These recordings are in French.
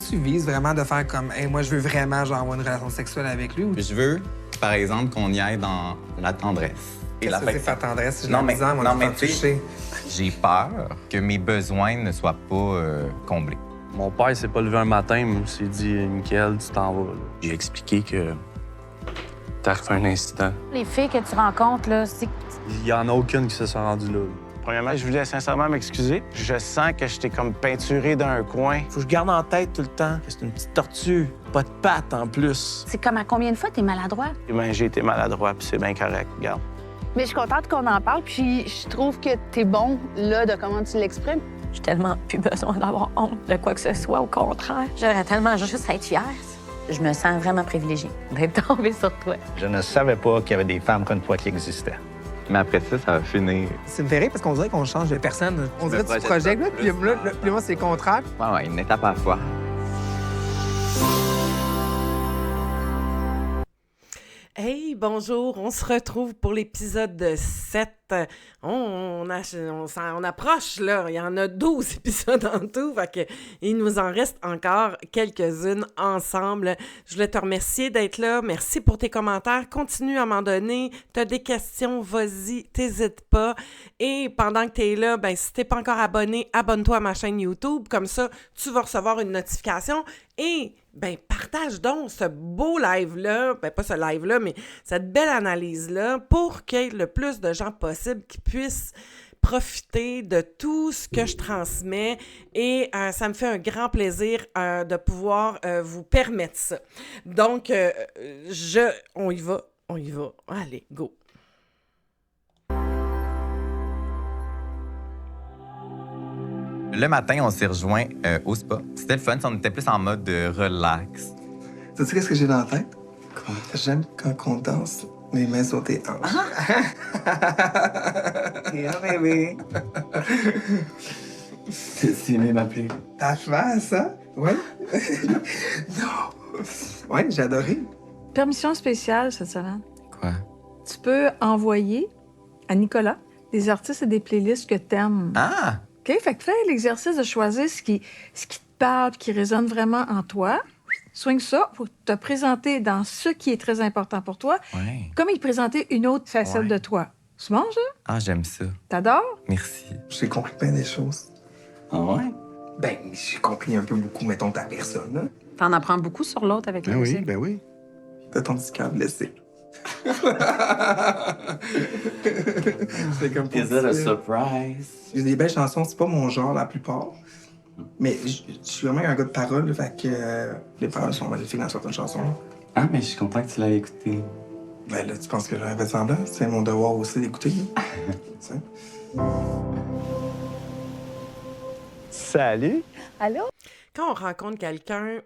tu vises vraiment de faire comme, hey, moi, je veux vraiment genre avoir une relation sexuelle avec lui? Ou Je veux, par exemple, qu'on y aille dans la tendresse. qu'est-ce que c'est faire tendresse? C'est Non, mais- amusant, moi, non, de mais faire tu sais- toucher. J'ai peur que mes besoins ne soient pas comblés. Mon père s'est pas levé un matin, il s'est dit « Mickaël, tu t'en vas. » J'ai expliqué que t'as fait un incident. Les filles que tu rencontres, là, c'est... Il y en a aucune qui se sont rendues là. Premièrement, je voulais sincèrement m'excuser. Je sens que j'étais comme peinturé dans un coin. Faut que je garde en tête tout le temps que c'est une petite tortue, pas de pattes en plus. C'est comme à combien de fois t'es maladroit? Eh bien, j'ai été maladroit, puis c'est bien correct, regarde. Mais je suis contente qu'on en parle, puis je trouve que t'es bon, là, de comment tu l'exprimes. J'ai tellement plus besoin d'avoir honte de quoi que ce soit, au contraire. J'aurais tellement juste à être fière. Je me sens vraiment privilégiée d'être tombée sur toi. Je ne savais pas qu'il y avait des femmes comme toi qui existaient. Mais après ça va finir. Ça me fait rire parce qu'on dirait qu'on change de personne. On dirait que tu te projettes, là, puis moi, c'est le contraire. Ouais, une étape à la fois. Hey, bonjour, on se retrouve pour l'épisode 7. On approche, là. Il y en a 12 épisodes en tout, fait que il nous en reste encore quelques-unes ensemble. Je voulais te remercier d'être là. Merci pour tes commentaires. Continue à m'en donner. T'as des questions, vas-y, t'hésites pas. Et pendant que t'es là, ben si t'es pas encore abonné, abonne-toi à ma chaîne YouTube. Comme ça, tu vas recevoir une notification. Et ben partage donc ce beau live-là, ben pas ce live-là, mais cette belle analyse-là pour qu'il y ait le plus de gens possible qui puissent profiter de tout ce que je transmets et ça me fait un grand plaisir de pouvoir vous permettre ça. Donc, on y va. Allez, go! Le matin, on s'est rejoint au spa. C'était le fun, on était plus en mode relax. Sais-tu qu'est-ce que j'ai dans la tête? Quoi? J'aime quand on danse les mains sur tes hanches. Yeah, baby. C'est aimé m'appeler. Ta face, hein? Oui? Non! Oui, j'ai adoré. Permission spéciale cette semaine. Quoi? Tu peux envoyer à Nicolas des artistes et des playlists que t'aimes. Ah! OK? Fait que fais l'exercice de choisir ce qui te parle, qui résonne vraiment en toi. Swing ça pour te présenter dans ce qui est très important pour toi, Ouais. comme il présentait une autre facette Ouais. de toi. Tu manges, ça? Ah, j'aime ça. T'adores? Merci. J'ai compris plein des choses. Ah ouais? Ben, j'ai compris un peu beaucoup, mettons, ta personne, là. T'en apprends beaucoup sur l'autre avec la musique. ben oui. T'as ton petit cœur blessé. C'est comme pour Is it a dire. surprise? J'ai des belles chansons, c'est pas mon genre la plupart. Mais je suis vraiment un gars de paroles, là, fait que les paroles sont magnifiques dans certaines chansons. Ah, mais je suis content que tu l'aies écouté. Ben là, tu penses que j'aurais fait semblant? C'est mon devoir aussi d'écouter. là. Tu sais. Salut! Allô? Quand on rencontre quelqu'un,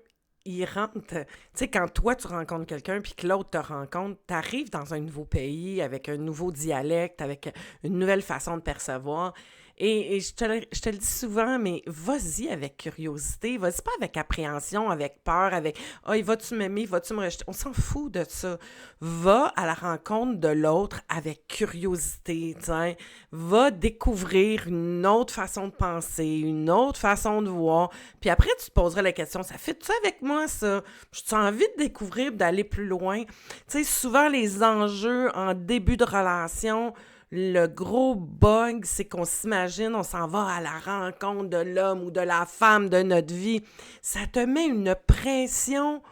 il rentre... Tu sais, quand toi, tu rencontres quelqu'un puis que l'autre te rencontre, t'arrives dans un nouveau pays avec un nouveau dialecte, avec une nouvelle façon de percevoir. Et je te le dis souvent, mais vas-y avec curiosité, vas-y pas avec appréhension, avec peur, avec « Ah, vas-tu m'aimer, vas-tu me rejeter? » On s'en fout de ça. Va à la rencontre de l'autre avec curiosité, t'sais. Va découvrir une autre façon de penser, une autre façon de voir. Puis après, tu te poseras la question, ça fait-tu avec moi, ça? J'ai envie de découvrir, d'aller plus loin. Tu sais, souvent, les enjeux en début de relation... Le gros bug, c'est qu'on s'imagine, on s'en va à la rencontre de l'homme ou de la femme de notre vie. Ça te met une pression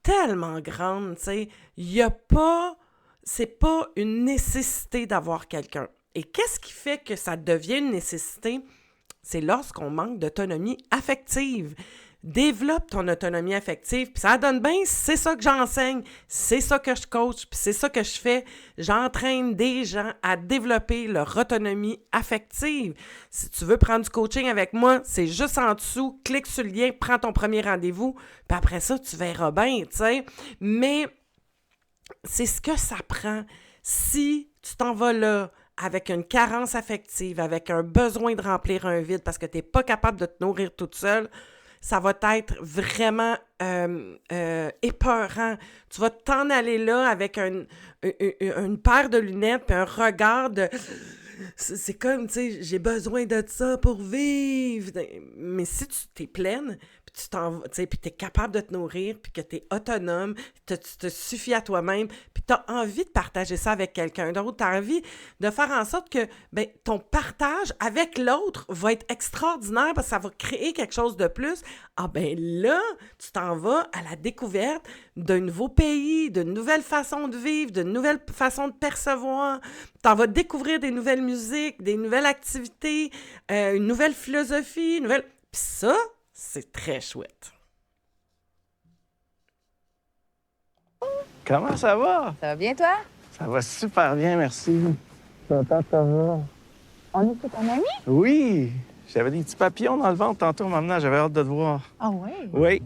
tellement grande, tu sais. C'est pas une nécessité d'avoir quelqu'un. Et qu'est-ce qui fait que ça devient une nécessité? C'est lorsqu'on manque d'autonomie affective. Développe ton autonomie affective, puis ça donne bien, c'est ça que j'enseigne, c'est ça que je coach, puis c'est ça que je fais. J'entraîne des gens à développer leur autonomie affective. Si tu veux prendre du coaching avec moi, c'est juste en dessous, clique sur le lien, prends ton premier rendez-vous, puis après ça, tu verras bien, tu sais. Mais c'est ce que ça prend. Si tu t'en vas là avec une carence affective, avec un besoin de remplir un vide parce que tu n'es pas capable de te nourrir toute seule, ça va être vraiment épeurant. Tu vas t'en aller là avec une paire de lunettes puis un regard de... C'est comme, tu sais, j'ai besoin de ça pour vivre. Mais si tu t'es pleine, puis tu t'en vas, tu sais, puis t'es capable de te nourrir, puis que t'es autonome, tu te suffis à toi-même, puis t'as envie de partager ça avec quelqu'un d'autre, t'as envie de faire en sorte que ben, ton partage avec l'autre va être extraordinaire parce que ça va créer quelque chose de plus. Ah ben là, tu t'en vas à la découverte d'un nouveau pays, d'une nouvelle façon de vivre, d'une nouvelle façon de percevoir. T'en vas découvrir des nouvelles musiques, des nouvelles activités, une nouvelle philosophie, Puis ça, c'est très chouette. Comment ça va? Ça va bien, toi? Ça va super bien, merci. Content de te voir. On est ton ami? Oui! J'avais des petits papillons dans le ventre tantôt, maintenant, j'avais hâte de te voir. Ah oui? Oui.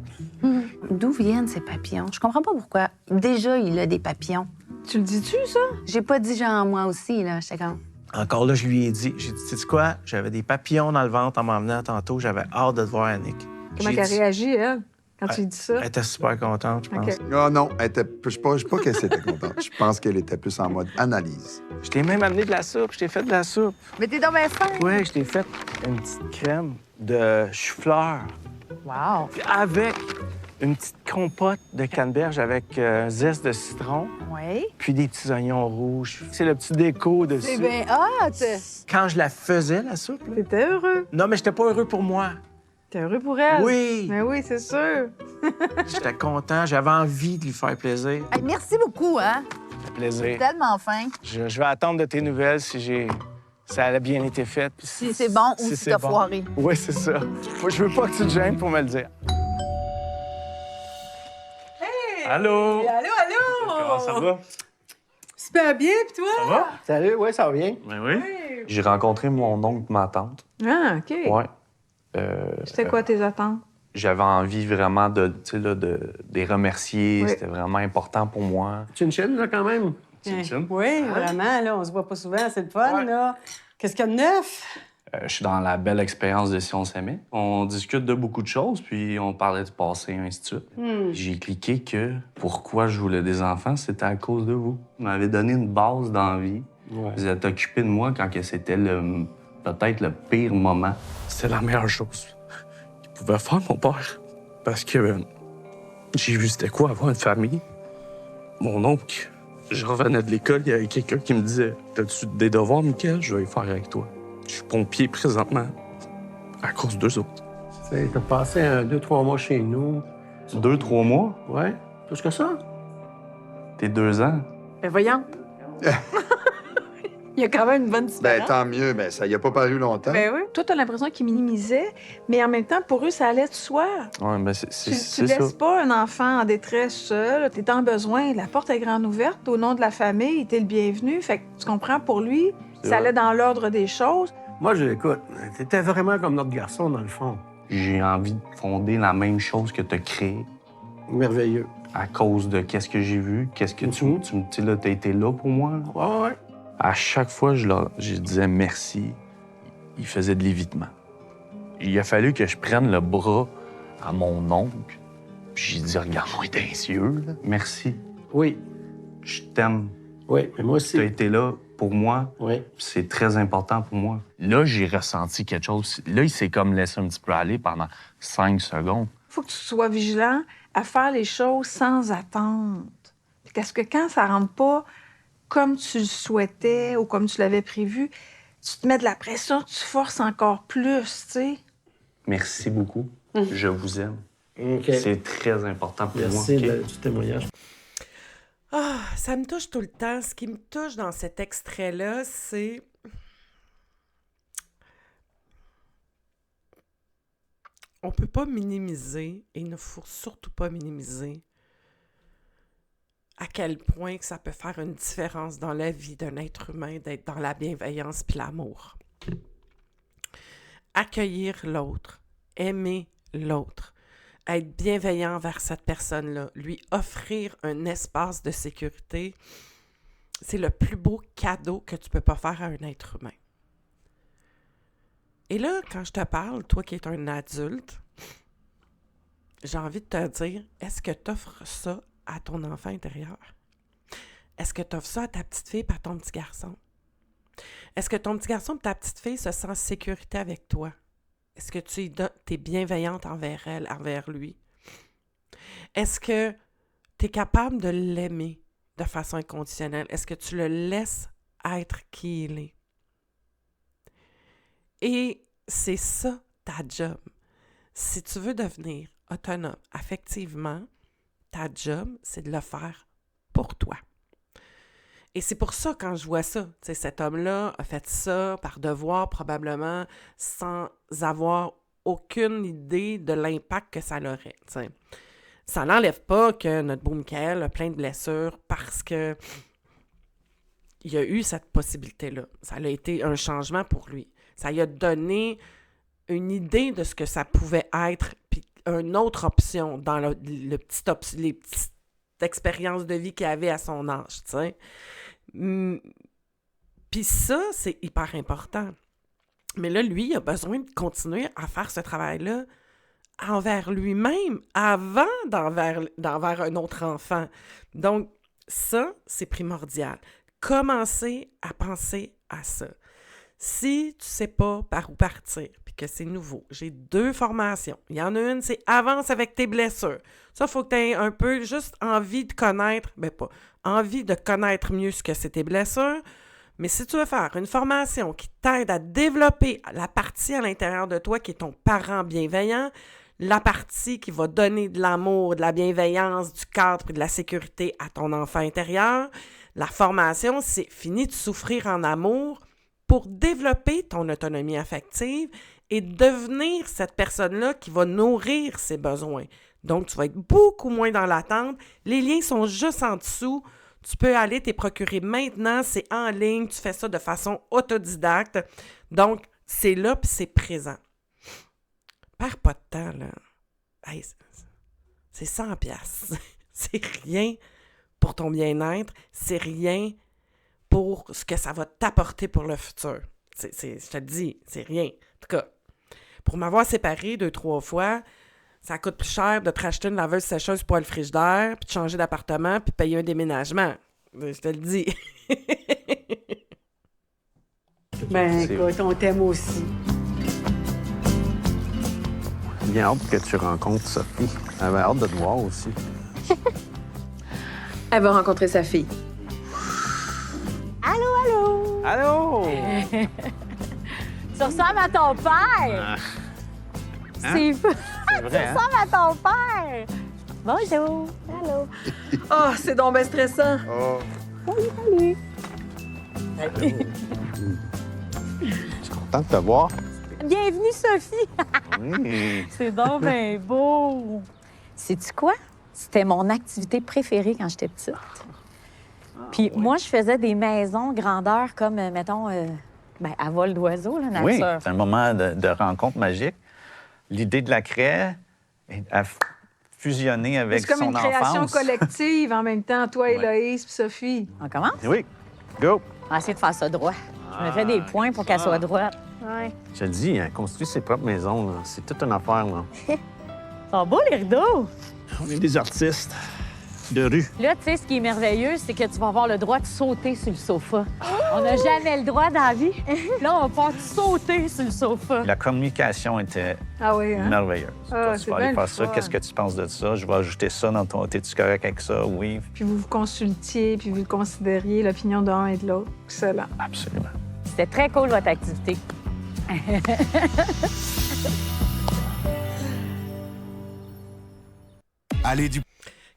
D'où viennent ces papillons? Je comprends pas pourquoi. Déjà, il a des papillons. Tu le dis-tu, ça? J'ai pas dit genre moi aussi, là. J'étais comme... Encore là, je lui ai dit, sais-tu quoi? J'avais des papillons dans le ventre en m'emmenant tantôt, j'avais hâte de te voir, Annick. Comment elle réagit, elle, quand tu lui dis ça? Elle était super contente, je pense. OK. Ah non, je sais pas qu'elle était contente. Je pense qu'elle était plus en mode analyse. Je t'ai même amené de la soupe, je t'ai fait de la soupe. Mais t'es donc bien fin. Oui, je t'ai fait une petite crème de chou-fleur. Wow. Puis avec une petite compote de canneberge avec zeste de citron, Oui. puis des petits oignons rouges. C'est le petit déco dessus. C'est bien hot. Quand je la faisais, la soupe, là... T'étais heureux. Non, mais j'étais pas heureux pour moi. T'es heureux pour elle? Oui! Mais oui, c'est sûr. J'étais content, j'avais envie de lui faire plaisir. Hey, merci beaucoup, hein? Ça fait plaisir. Tellement fin. Je vais attendre de tes nouvelles si ça a bien été fait. puis Si c'est bon ou si c'est t'as bon. foiré. Oui, c'est ça. Moi, je veux pas que tu te gênes pour me le dire. Allô? Allô? Comment ça va? Super bien, puis toi? Ça va? Salut, ouais, ça va bien. Ben oui. J'ai rencontré mon oncle et ma tante. Ah, OK. Ouais. C'était quoi tes attentes? J'avais envie vraiment de les remercier. Oui. C'était vraiment important pour moi. Chin-chin, là, quand même. Chin-chin. Oui, vraiment, là, on se voit pas souvent, c'est le fun, là. Qu'est-ce qu'il y a de neuf? Je suis dans la belle expérience de Si on s'aimait. On discute de beaucoup de choses, puis on parlait du passé, ainsi de suite. J'ai cliqué que pourquoi je voulais des enfants, c'était à cause de vous. Vous m'avez donné une base d'envie. Ouais. Vous êtes occupé de moi quand que c'était peut-être le pire moment. C'est la meilleure chose qu'il pouvait faire, mon père. Parce que j'ai vu c'était quoi avoir une famille. Mon oncle, je revenais de l'école, il y avait quelqu'un qui me disait « T'as-tu des devoirs, Mickaël? Je vais les faire avec toi. » Je suis pompier présentement à cause d'eux autres. T'as passé 2-3 mois chez nous. 2-3 mois? Ouais. Plus que ça? T'es 2 ans? Ben voyons. Il y a quand même une bonne différence. Ben tant mieux, ben ça y a pas paru longtemps. Ben oui. Toi, t'as l'impression qu'ils minimisaient, mais en même temps, pour eux, ça allait de soi. Ouais, ben Tu c'est laisses ça. pas un enfant en détresse seul. T'es en besoin. La porte est grande ouverte. Au nom de la famille, t'es le bienvenu. Fait que tu comprends, pour lui, C'est ça vrai. allait dans l'ordre des choses. Moi, écoute, t'étais vraiment comme notre garçon, dans le fond. J'ai envie de fonder la même chose que t'as créé Merveilleux. à cause de qu'est-ce que j'ai vu, qu'est-ce que tu me dis là, t'as été là pour moi. Là. Ouais. À chaque fois, je disais merci. Il faisait de l'évitement. Il a fallu que je prenne le bras à mon oncle. Puis j'ai dit, regarde-moi dans les yeux. Là. Merci. Oui. Je t'aime. Oui, mais moi aussi. Tu as été là pour moi. Oui. C'est très important pour moi. Là, j'ai ressenti quelque chose. Là, il s'est comme laissé un petit peu aller pendant 5 secondes. Faut que tu sois vigilant à faire les choses sans attente. Parce que quand ça rentre pas comme tu le souhaitais ou comme tu l'avais prévu, tu te mets de la pression, tu forces encore plus, tu sais. Merci beaucoup. Je vous aime. OK. C'est très important pour Merci moi. OK? du témoignage. Ah, ça me touche tout le temps. Ce qui me touche dans cet extrait-là, c'est... On peut pas minimiser, et il ne faut surtout pas minimiser, à quel point que ça peut faire une différence dans la vie d'un être humain d'être dans la bienveillance puis l'amour. Accueillir l'autre, aimer l'autre, être bienveillant envers cette personne-là, lui offrir un espace de sécurité, c'est le plus beau cadeau que tu peux pas faire à un être humain. Et là, quand je te parle, toi qui es un adulte, j'ai envie de te dire, est-ce que tu offres ça à ton enfant intérieur? Est-ce que tu offres ça à ta petite fille et à ton petit garçon? Est-ce que ton petit garçon et ta petite fille se sentent en sécurité avec toi? Est-ce que tu es bienveillante envers elle, envers lui? Est-ce que tu es capable de l'aimer de façon inconditionnelle? Est-ce que tu le laisses être qui il est? Et c'est ça ta job. Si tu veux devenir autonome affectivement, ta job, c'est de le faire pour toi. Et c'est pour ça, quand je vois ça, cet homme-là a fait ça par devoir, probablement, sans avoir aucune idée de l'impact que ça aurait. T'sais. Ça n'enlève pas que notre beau Michael a plein de blessures parce que il a eu cette possibilité-là. Ça a été un changement pour lui. Ça lui a donné une idée de ce que ça pouvait être, puis une autre option dans les petites expériences de vie qu'il avait à son âge, tu sais. Puis ça, c'est hyper important. Mais là, lui, il a besoin de continuer à faire ce travail-là envers lui-même avant d'envers un autre enfant. Donc, ça, c'est primordial. Commencez à penser à ça. Si tu ne sais pas par où partir, puis que c'est nouveau, j'ai 2 formations. Il y en a une, c'est « Avance avec tes blessures ». Ça, il faut que tu aies un peu juste envie de connaître, envie de connaître mieux ce que c'est tes blessures. Mais si tu veux faire une formation qui t'aide à développer la partie à l'intérieur de toi qui est ton parent bienveillant, la partie qui va donner de l'amour, de la bienveillance, du cadre et de la sécurité à ton enfant intérieur, la formation, c'est « Fini de souffrir en amour » pour développer ton autonomie affective et devenir cette personne-là qui va nourrir ses besoins. Donc, tu vas être beaucoup moins dans l'attente. Les liens sont juste en dessous. Tu peux aller t'y procurer maintenant. C'est en ligne. Tu fais ça de façon autodidacte. Donc, c'est là puis c'est présent. Perds pas de temps, là. Hey, c'est 100 $. C'est rien pour ton bien-être. C'est rien pour ce que ça va t'apporter pour le futur. Je te le dis, c'est rien. En tout cas, pour m'avoir séparé 2-3 fois, ça coûte plus cher de te racheter une laveuse sécheuse pour le frigidaire, puis de changer d'appartement, puis de payer un déménagement. Je te le dis. Ben écoute, on t'aime aussi. J'ai bien hâte que tu rencontres Sophie. J'avais hâte de te voir aussi. Elle va rencontrer sa fille. Allô, allô! Allô! Tu ressembles à ton père! C'est fou! C'est vrai, hein? Tu ressembles à ton père! Bonjour! Allô! Oh, c'est donc bien stressant. Oh. Salut! Je suis content de te voir. Bienvenue, Sophie! Oui. C'est donc bien beau! Sais-tu quoi? C'était mon activité préférée quand j'étais petite. Puis moi, je faisais des maisons grandeur comme, mettons, à vol d'oiseau, la nature. Oui, c'est un moment de rencontre magique. L'idée de la craie a fusionné avec son enfance. C'est comme une création collective en même temps, toi, Héloïse puis Sophie. On commence? Oui, go! On va essayer de faire ça droit. Je me fais des points pour qu'elle soit droite. Ouais. Je te le dis, hein, construire ses propres maisons, là, c'est toute une affaire. Là. Ils sont beaux, les rideaux! On est des artistes de rue. Là, tu sais, ce qui est merveilleux, c'est que tu vas avoir le droit de sauter sur le sofa. On n'a jamais le droit dans la vie. Là, on va pouvoir sauter sur le sofa. La communication était hein? merveilleuse. Ah, Tu vas aller faire ça. Qu'est-ce que tu penses de ça? Je vais ajouter ça dans ton... T'es-tu correct avec ça? Oui. Puis vous vous consultiez, puis vous considériez l'opinion d'un et de l'autre. Excellent. Absolument. C'était très cool, votre activité.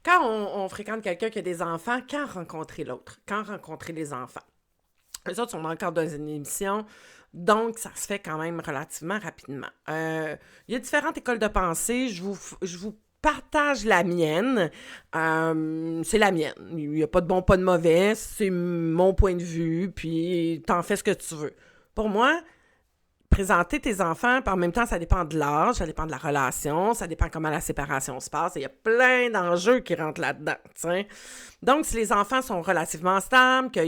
Quand on fréquente quelqu'un qui a des enfants, quand rencontrer l'autre? Quand rencontrer les enfants? Eux autres sont encore dans une émission, donc ça se fait quand même relativement rapidement. Il y a différentes écoles de pensée. Je vous partage la mienne. C'est la mienne. Il n'y a pas de bon, pas de mauvais. C'est mon point de vue, puis t'en fais ce que tu veux. Pour moi, présenter tes enfants, puis en même temps, ça dépend de l'âge, ça dépend de la relation, ça dépend comment la séparation se passe. Il y a plein d'enjeux qui rentrent là-dedans. T'sais. Donc, si les enfants sont relativement stables, que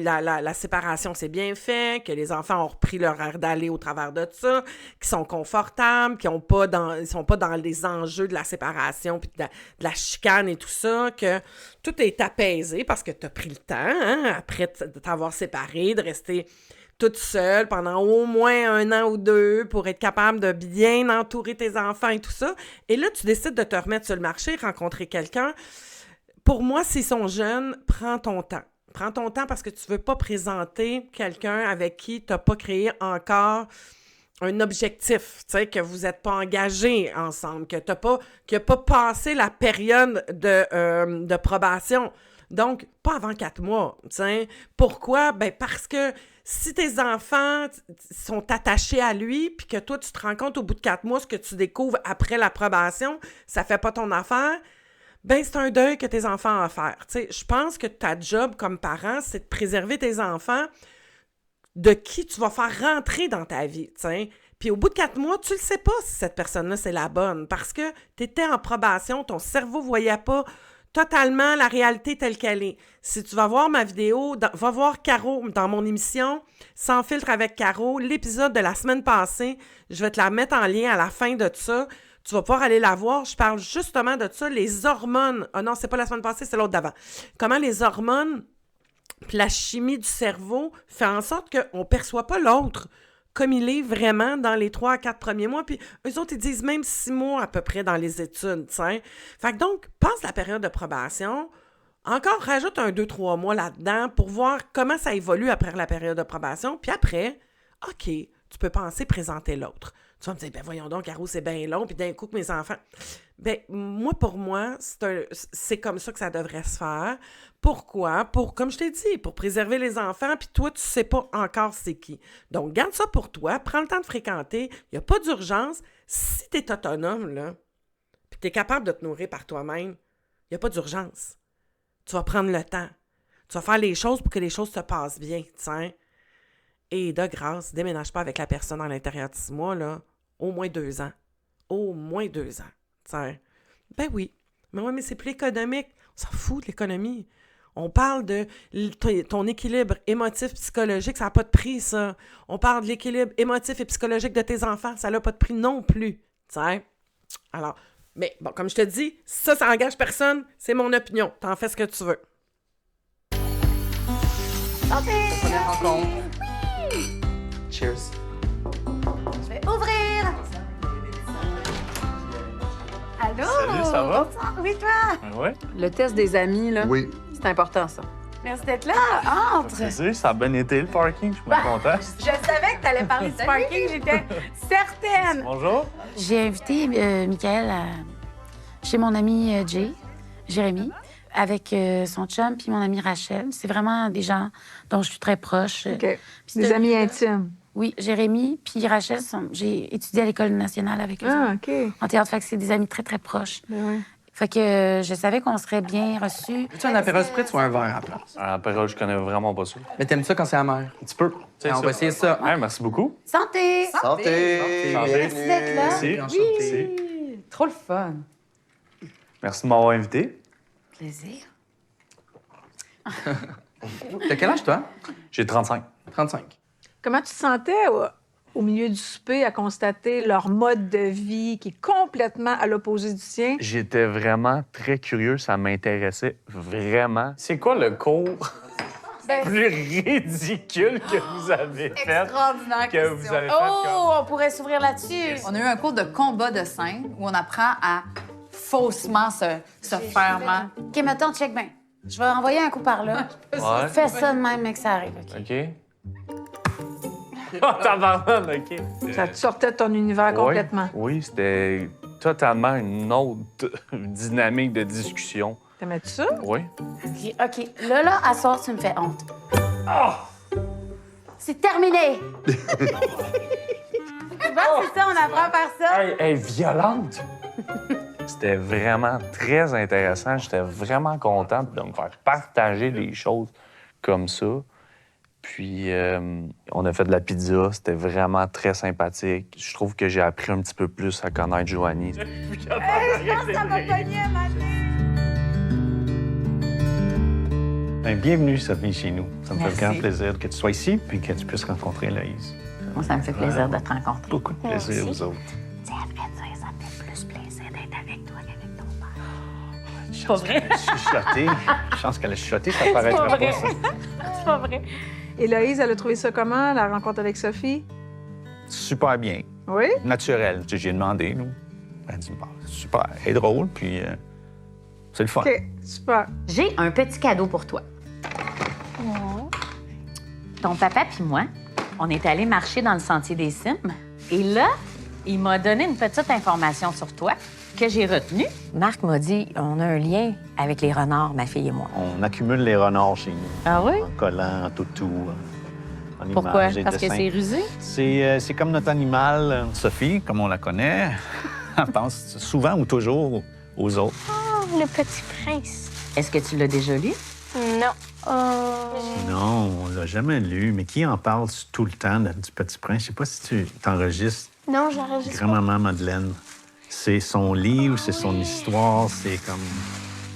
la séparation s'est bien fait, que les enfants ont repris leur air d'aller au travers de ça, qu'ils sont confortables, qu'ils ne sont pas dans les enjeux de la séparation, puis de la chicane et tout ça, que tout est apaisé parce que tu as pris le temps, hein, après de t'avoir séparé, de rester toute seule pendant au moins 1 an ou 2 pour être capable de bien entourer tes enfants et tout ça. Et là, tu décides de te remettre sur le marché, rencontrer quelqu'un. Pour moi, s'ils sont jeunes, prends ton temps. Prends ton temps parce que tu veux pas présenter quelqu'un avec qui tu n'as pas créé encore un objectif, tu sais, que vous n'êtes pas engagés ensemble, que tu n'as pas passé la période de probation. Donc, pas avant 4 mois, tu sais. Pourquoi? Ben parce que si tes enfants sont attachés à lui, puis que toi, tu te rends compte au bout de 4 mois, ce que tu découvres après la probation, ça fait pas ton affaire, ben c'est un deuil que tes enfants ont à faire. Tu sais, je pense que ta job comme parent, c'est de préserver tes enfants de qui tu vas faire rentrer dans ta vie, tu sais. Puis au bout de 4 mois, tu le sais pas si cette personne-là, c'est la bonne, parce que tu étais en probation, ton cerveau voyait pas totalement la réalité telle qu'elle est. Si tu vas voir ma vidéo, va voir Caro dans mon émission « Sans filtre avec Caro », l'épisode de la semaine passée, je vais te la mettre en lien à la fin de ça. Tu vas pouvoir aller la voir. Je parle justement de ça, les hormones. Ah non, c'est pas la semaine passée, c'est l'autre d'avant. Comment les hormones puis la chimie du cerveau fait en sorte qu'on ne perçoit pas l'autre comme il est vraiment dans les 3 à 4 premiers mois. Puis eux autres, ils disent même 6 mois à peu près dans les études, tu sais. Fait que donc, passe la période de probation. Encore, rajoute 1, 2, 3 mois là-dedans pour voir comment ça évolue après la période de probation. Puis après, OK, tu peux penser présenter l'autre. Tu vas me dire, ben voyons donc, Caro, c'est bien long, puis d'un coup que mes enfants... Ben moi, pour moi, c'est comme ça que ça devrait se faire. Pourquoi? Comme je t'ai dit, pour préserver les enfants, puis toi, tu sais pas encore c'est qui. Donc, garde ça pour toi, prends le temps de fréquenter, il n'y a pas d'urgence. Si tu es autonome, là, puis tu es capable de te nourrir par toi-même, il n'y a pas d'urgence. Tu vas prendre le temps. Tu vas faire les choses pour que les choses se passent bien, tiens. Et de grâce, déménage pas avec la personne à l'intérieur de 6 mois, là, au moins 2 ans. Au moins 2 ans. T'sais. Ben oui. Mais c'est plus économique. On s'en fout de l'économie. On parle de ton équilibre émotif, psychologique, ça n'a pas de prix, ça. On parle de l'équilibre émotif et psychologique de tes enfants, ça n'a pas de prix non plus. T'sais. Alors, mais bon, comme je te dis, ça engage personne, c'est mon opinion. T'en fais ce que tu veux. Santé! Première rencontre. Oui! Cheers. Je vais ouvrir! Allô? Salut, ça va? Bonsoir, oui, toi? Ouais. Le test des amis, là, Oui. c'est important, ça. Merci d'être là. Entre! Désolé, ça a bien été le parking, je suis bien content. Je savais que tu allais parler du parking, j'étais certaine. Bonjour. J'ai invité Michael chez mon ami Jérémy, avec son chum puis mon amie Rachel. C'est vraiment des gens dont je suis très proche. OK. Des amis intimes. Oui, Jérémy puis Rachel, j'ai étudié à l'École nationale avec eux. Ah, OK. En théâtre, fait que c'est des amis très, très proches. Ben oui. Fait que je savais qu'on serait bien reçus. Veux-tu un apéro spritz ou un verre à la place? Un apéro, je connais vraiment pas ça. Mais t'aimes ça quand c'est amer? Un petit peu. On va essayer ça. Ouais, merci beaucoup. Santé! Santé! Merci d'être là. Merci. Oui! Trop le fun. Merci de m'avoir invité. Plaisir. T'as quel âge, toi? J'ai 35. 35. Comment tu te sentais au milieu du souper à constater leur mode de vie qui est complètement à l'opposé du tien? J'étais vraiment très curieux, ça m'intéressait vraiment. C'est quoi le cours plus ridicule que vous avez fait? Extraordinaire Que vous avez fait Oh, on pourrait s'ouvrir là-dessus. On a eu un cours de combat de scène où on apprend à faussement se faire mal. OK, mettons, check bien. Je vais envoyer un coup par là. Ouais. Fais ça de même, mais que ça arrive, OK? OK. Oh, tabarnak, OK. Ça te sortait de ton univers complètement. Oui, c'était totalement une autre dynamique de discussion. T'aimais-tu ça? Oui. OK. Là, à soir, tu me fais honte. C'est terminé! Tu vois, c'est ça, on apprend à faire ça. Elle est violente. C'était vraiment très intéressant. J'étais vraiment content de me faire partager les choses comme ça. Puis, on a fait de la pizza. C'était vraiment très sympathique. Je trouve que j'ai appris un petit peu plus à connaître Joanie. Je pense que ça va pogner un matin. Bienvenue, Sophie, chez nous. Ça me fait Merci. grand plaisir que tu sois ici puis que tu puisses rencontrer Loïse. Moi, ça me fait plaisir de te rencontrer. Beaucoup de plaisir, vous autres. Tu sais, à vrai dire, ça me fait plus plaisir d'être avec toi qu'avec ton père. C'est pas vrai? Je suis chuchoté. Chance qu'elle a chuchoté, ça paraît C'est pas pas vrai. ça. C'est pas vrai. Héloïse, elle a trouvé ça comment, la rencontre avec Sophie? Super bien. Oui? Naturel. Tu sais, j'ai demandé, nous. Elle dit, bah, super, elle est drôle, puis c'est le fun. OK, super. J'ai un petit cadeau pour toi. Ton papa puis moi, on est allés marcher dans le sentier des cimes. Et là, il m'a donné une petite information sur toi que j'ai retenue. Marc m'a dit, on a un lien avec les renards, ma fille et moi. On accumule les renards chez nous. Ah oui? En collant, en toutou, en Pourquoi? images, des Parce que dessins. c'est rusé? C'est comme notre animal, Sophie, comme on la connaît. Elle pense souvent ou toujours aux autres. Oh, le petit prince. Est-ce que tu l'as déjà lu? Non. Non, on l'a jamais lu, mais qui en parle tout le temps du Petit Prince? Je sais pas si tu t'enregistres. Non, j'enregistre pas. Grand-maman Madeleine. C'est son livre, c'est son histoire, c'est comme...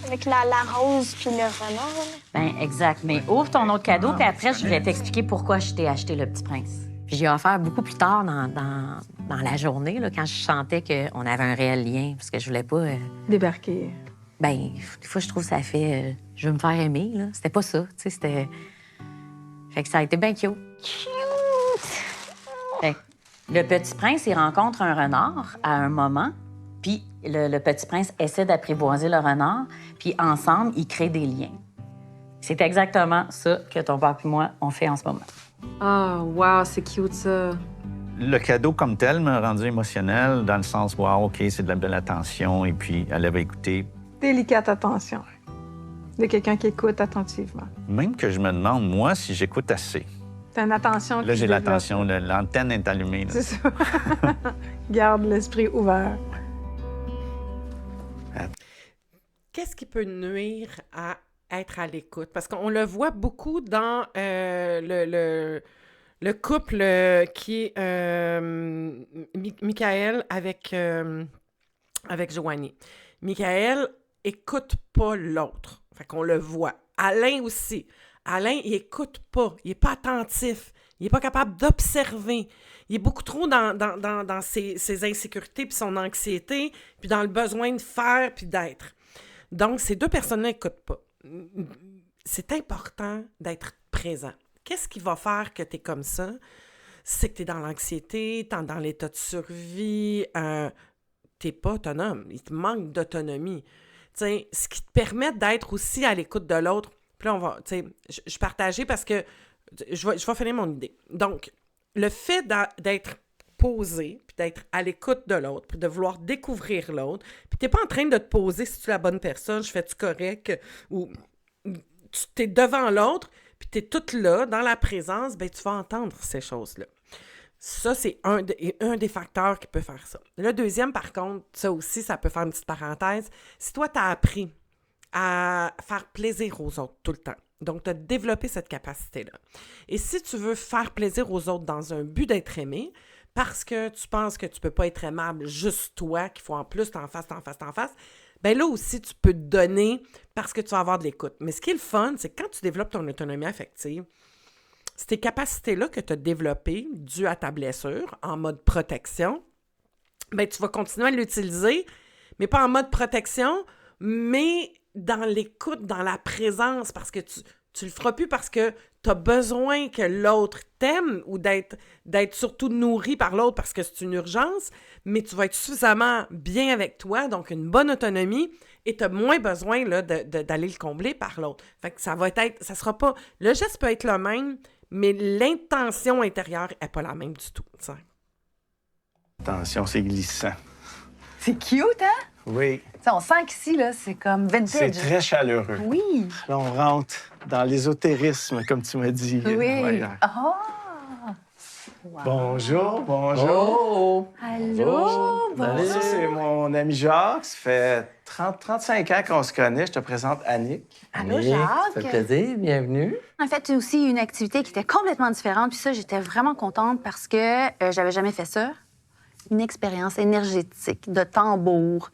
Avec la rose puis le renard. Ben exact. Mais ouvre ton autre cadeau, puis après, je vais t'expliquer pourquoi je t'ai acheté le Petit Prince. Puis j'y ai offert beaucoup plus tard dans la journée, là, quand je sentais qu'on avait un réel lien, parce que je voulais pas... Débarquer. Ben, des fois, je trouve que ça fait... je veux me faire aimer, là. C'était pas ça, tu sais, c'était... Fait que ça a été bien cute. Fait que le Petit Prince, il rencontre un renard à un moment, puis le Petit Prince essaie d'apprivoiser le renard, puis ensemble, ils créent des liens. C'est exactement ça que ton père et moi, on fait en ce moment. Oh, wow, c'est cute, ça. Le cadeau comme tel m'a rendu émotionnel dans le sens, wow, OK, c'est de la belle attention, et puis elle avait écouté. Délicate attention. De quelqu'un qui écoute attentivement. Même que je me demande, moi, si j'écoute assez. T'as une attention. Là, j'ai l'attention, l'antenne est allumée. Là. C'est ça. Garde l'esprit ouvert. Qu'est-ce qui peut nuire à être à l'écoute? Parce qu'on le voit beaucoup dans le couple qui est Michael avec Joanie. Michael écoute pas l'autre. Fait qu'on le voit. Alain aussi. Alain, il écoute pas. Il est pas attentif. Il est pas capable d'observer. Il est beaucoup trop dans ses insécurités puis son anxiété puis dans le besoin de faire puis d'être. Donc, ces deux personnes-là n'écoutent pas. C'est important d'être présent. Qu'est-ce qui va faire que tu es comme ça? C'est que tu es dans l'anxiété, tu es dans l'état de survie, tu n'es pas autonome. Il te manque d'autonomie. T'sais, ce qui te permet d'être aussi à l'écoute de l'autre. Puis là, on va, je partageais parce que je vais finir mon idée. Donc, le fait d'être posé, puis d'être à l'écoute de l'autre, puis de vouloir découvrir l'autre, puis t'es pas en train de te poser si tu es la bonne personne, je fais-tu correct, ou tu t'es devant l'autre, puis t'es toute là, dans la présence, bien, tu vas entendre ces choses-là. Ça, c'est un des facteurs qui peut faire ça. Le deuxième, par contre, ça aussi, ça peut faire une petite parenthèse. Si toi, tu as appris à faire plaisir aux autres tout le temps, donc tu as développé cette capacité-là, et si tu veux faire plaisir aux autres dans un but d'être aimé, parce que tu penses que tu peux pas être aimable juste toi, qu'il faut en plus t'en fasses, bien là aussi, tu peux te donner parce que tu vas avoir de l'écoute. Mais ce qui est le fun, c'est que quand tu développes ton autonomie affective, ces capacités-là que tu as développées dues à ta blessure, en mode protection, bien, tu vas continuer à l'utiliser, mais pas en mode protection, mais dans l'écoute, dans la présence, parce que tu le feras plus parce que tu as besoin que l'autre t'aime ou d'être surtout nourri par l'autre parce que c'est une urgence, mais tu vas être suffisamment bien avec toi, donc une bonne autonomie, et tu as moins besoin là, d'aller le combler par l'autre. Fait que ça sera pas... Le geste peut être le même, mais l'intention intérieure n'est pas la même du tout. T'sais. Attention, c'est glissant. C'est cute, hein? Oui. T'sais, on sent qu'ici, là, c'est comme vintage. C'est très chaleureux. Oui. Là, on rentre dans l'ésotérisme, comme tu m'as dit. Oui. Ah! Wow. Bonjour, bonjour. Oh! Allô? Bonjour. Ça, c'est mon ami Jacques. Ça fait 35 ans qu'on se connaît. Je te présente Annick. Allô, Jacques. Ça fait plaisir, bienvenue. En fait, c'est aussi une activité qui était complètement différente. Puis ça, j'étais vraiment contente parce que j'avais jamais fait ça. Une expérience énergétique de tambour.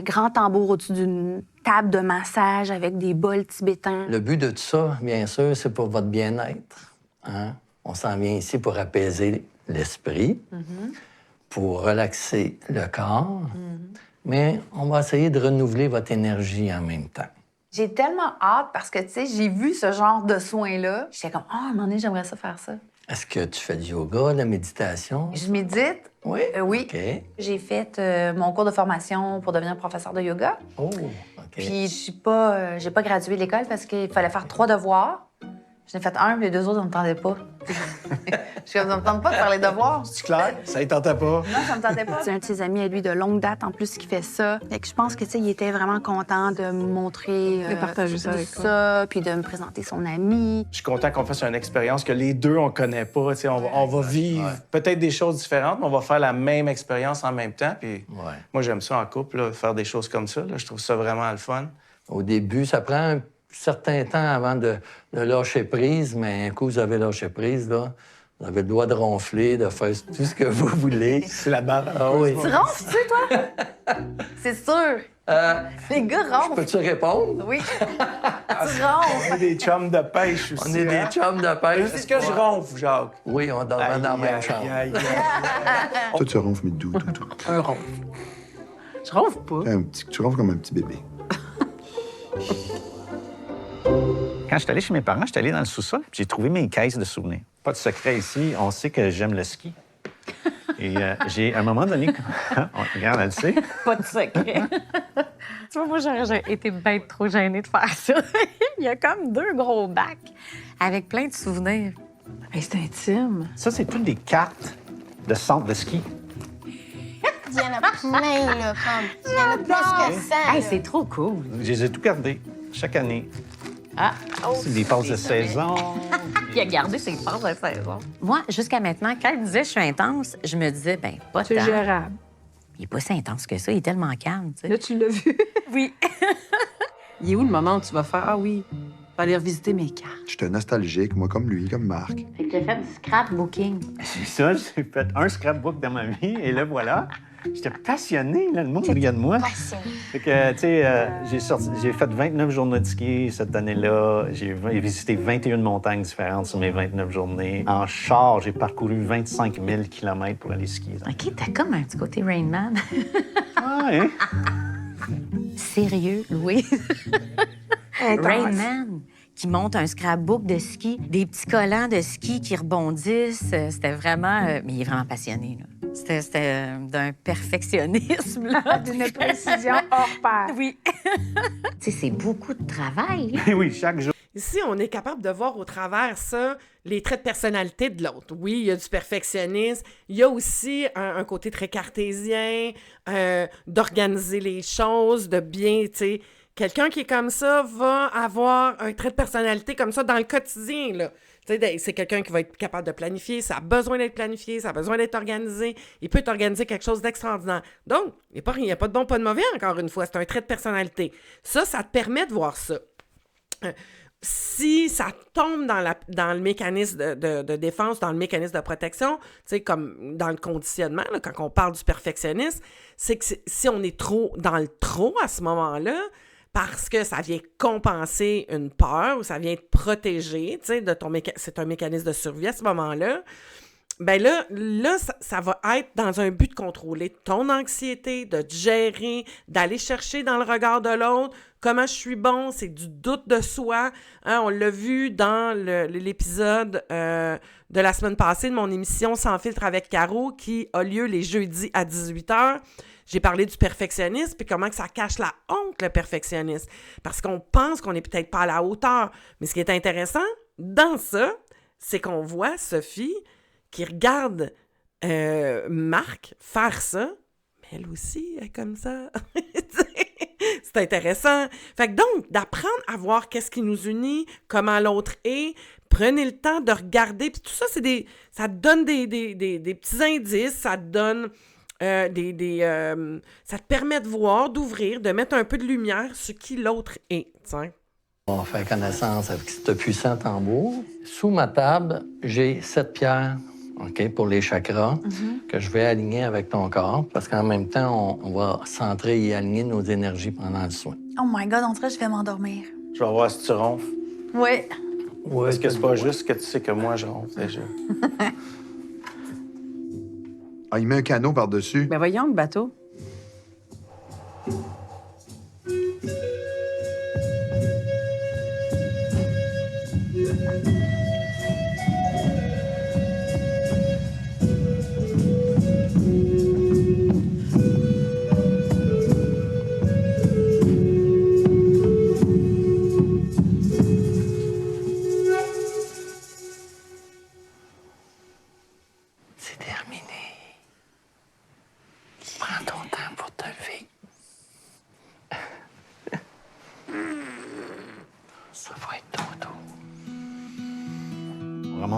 Grand tambour au-dessus d'une table de massage avec des bols tibétains. Le but de tout ça, bien sûr, c'est pour votre bien-être. Hein? On s'en vient ici pour apaiser l'esprit, pour relaxer le corps, mais on va essayer de renouveler votre énergie en même temps. J'ai tellement hâte parce que, tu sais, j'ai vu ce genre de soins-là. J'étais comme, ah, à un moment donné, j'aimerais ça faire ça. Est-ce que tu fais du yoga, de la méditation? Je médite. Oui? Oui. OK. J'ai fait mon cours de formation pour devenir professeur de yoga. Oh, OK. Puis j'ai pas gradué de l'école parce qu'il fallait faire 3 devoirs. J'en ai fait un, puis les 2 autres, ça me tentait pas. Je suis comme, ça me tente pas de faire les devoirs. C'est clair? Ça ne tentait pas. Non, ça me tentait pas. C'est un de ses amis à lui de longue date, en plus, qui fait ça. Fait que je pense que, tu sais, il était vraiment content de me montrer De partager ça avec ça, puis de me présenter son ami. Je suis content qu'on fasse une expérience que les deux, on connaît pas. Tu sais, on va vivre peut-être des choses différentes, mais on va faire la même expérience en même temps. Puis moi, j'aime ça en couple, là, faire des choses comme ça. Là. Je trouve ça vraiment le fun. Au début, ça prend un certain temps avant de lâcher prise, mais un coup, vous avez lâché prise, là, vous avez le droit de ronfler, de faire tout ce que vous voulez. C'est la barre. Ah oui. Tu ronfles-tu, toi? C'est sûr. Les gars ronflent. Peux-tu répondre? Oui. Tu ronfles. On est des chums de pêche aussi. On est des chums de pêche. Est-ce que je ronfle, Jacques? Oui, on dort dans la même chambre. Toi, tu ronfles, mais doux, tout. Un ronfle. Je ronfle pas. Tu ronfles comme un petit bébé. Quand je suis allé chez mes parents, je suis allé dans le sous-sol, puis j'ai trouvé mes caisses de souvenirs. Pas de secret ici, on sait que j'aime le ski. Et j'ai, à un moment donné, regarde, elle le sait. Pas de secret. Tu vois, moi, j'aurais été bien trop gênée de faire ça. Il y a comme 2 gros bacs avec plein de souvenirs. Hey, c'est intime. Ça, c'est toutes des cartes de centre de ski. Il y en a plein, là, comme. Il y en a plus que ça. Hey, là. c'est trop cool. Je les ai tout gardés, chaque année. Ah, C'est des passes de saison. Il a gardé ses passes de saison. Moi, jusqu'à maintenant, quand il disait je suis intense, je me disais, ben pas C'est tant. gérable. Il est pas si intense que ça, il est tellement calme, tu sais. Là, tu l'as vu. Oui. Il est où le moment où tu vas faire, ah oui, je vais aller revisiter mes cartes? J'étais nostalgique, moi, comme lui, comme Marc. Fait que j'ai fait du scrapbooking. C'est ça, j'ai fait un scrapbook dans ma vie, et là, voilà. J'étais passionné, là, le monde regarde moi. Fait que, tu sais, j'ai fait 29 journées de ski cette année-là. J'ai visité 21 montagnes différentes sur mes 29 journées. En char, j'ai parcouru 25 000 km pour aller skier. OK, t'as comme un petit côté Rain Man. Ah, hein? Sérieux, Louis? Rain Man, qui monte un scrapbook de ski, des petits collants de ski qui rebondissent. C'était vraiment... mais il est vraiment passionné, là. C'était d'un perfectionnisme, là. D'une précision hors pair. Oui. Tu sais, c'est beaucoup de travail. Oui, chaque jour. Ici, on est capable de voir au travers ça, les traits de personnalité de l'autre. Oui, il y a du perfectionnisme. Il y a aussi un côté très cartésien, d'organiser les choses, de bien, tu sais... Quelqu'un qui est comme ça va avoir un trait de personnalité comme ça dans le quotidien, là. Tu sais, c'est quelqu'un qui va être capable de planifier, ça a besoin d'être planifié, ça a besoin d'être organisé. Il peut t'organiser quelque chose d'extraordinaire. Donc, il n'y a pas de bon, pas de mauvais, encore une fois. C'est un trait de personnalité. Ça te permet de voir ça. Si ça tombe dans le mécanisme de défense, dans le mécanisme de protection, tu sais, comme dans le conditionnement, là, quand on parle du perfectionnisme, c'est que si on est trop dans le trop à ce moment-là, parce que ça vient compenser une peur ou ça vient te protéger, tu sais, c'est un mécanisme de survie à ce moment-là, ben là ça va être dans un but de contrôler ton anxiété, de te gérer, d'aller chercher dans le regard de l'autre comment je suis bon, c'est du doute de soi. Hein, on l'a vu dans l'épisode de la semaine passée de mon émission Sans filtre avec Caro qui a lieu les jeudis à 18h. J'ai parlé du perfectionnisme puis comment que ça cache la honte, le perfectionnisme. Parce qu'on pense qu'on n'est peut-être pas à la hauteur. Mais ce qui est intéressant dans ça, c'est qu'on voit Sophie qui regarde Marc faire ça, mais elle aussi est comme ça. C'est intéressant. Fait que donc, d'apprendre à voir qu'est-ce qui nous unit, comment l'autre est, prenez le temps de regarder. Puis tout ça, ça te donne des petits indices, ça te donne... ça te permet de voir, d'ouvrir, de mettre un peu de lumière sur qui l'autre est. T'sais. On fait connaissance avec ce puissant tambour. Sous ma table, j'ai 7 pierres, OK, pour les chakras, que je vais aligner avec ton corps, parce qu'en même temps, on va centrer et aligner nos énergies pendant le soin. Oh my God, on dirait que je vais m'endormir. Je vais voir si tu ronfles. Oui. Ouais, Est-ce que c'est pas juste que tu sais que moi, je ronfle déjà? Ah, il met un canot par-dessus. Ben voyons, le bateau.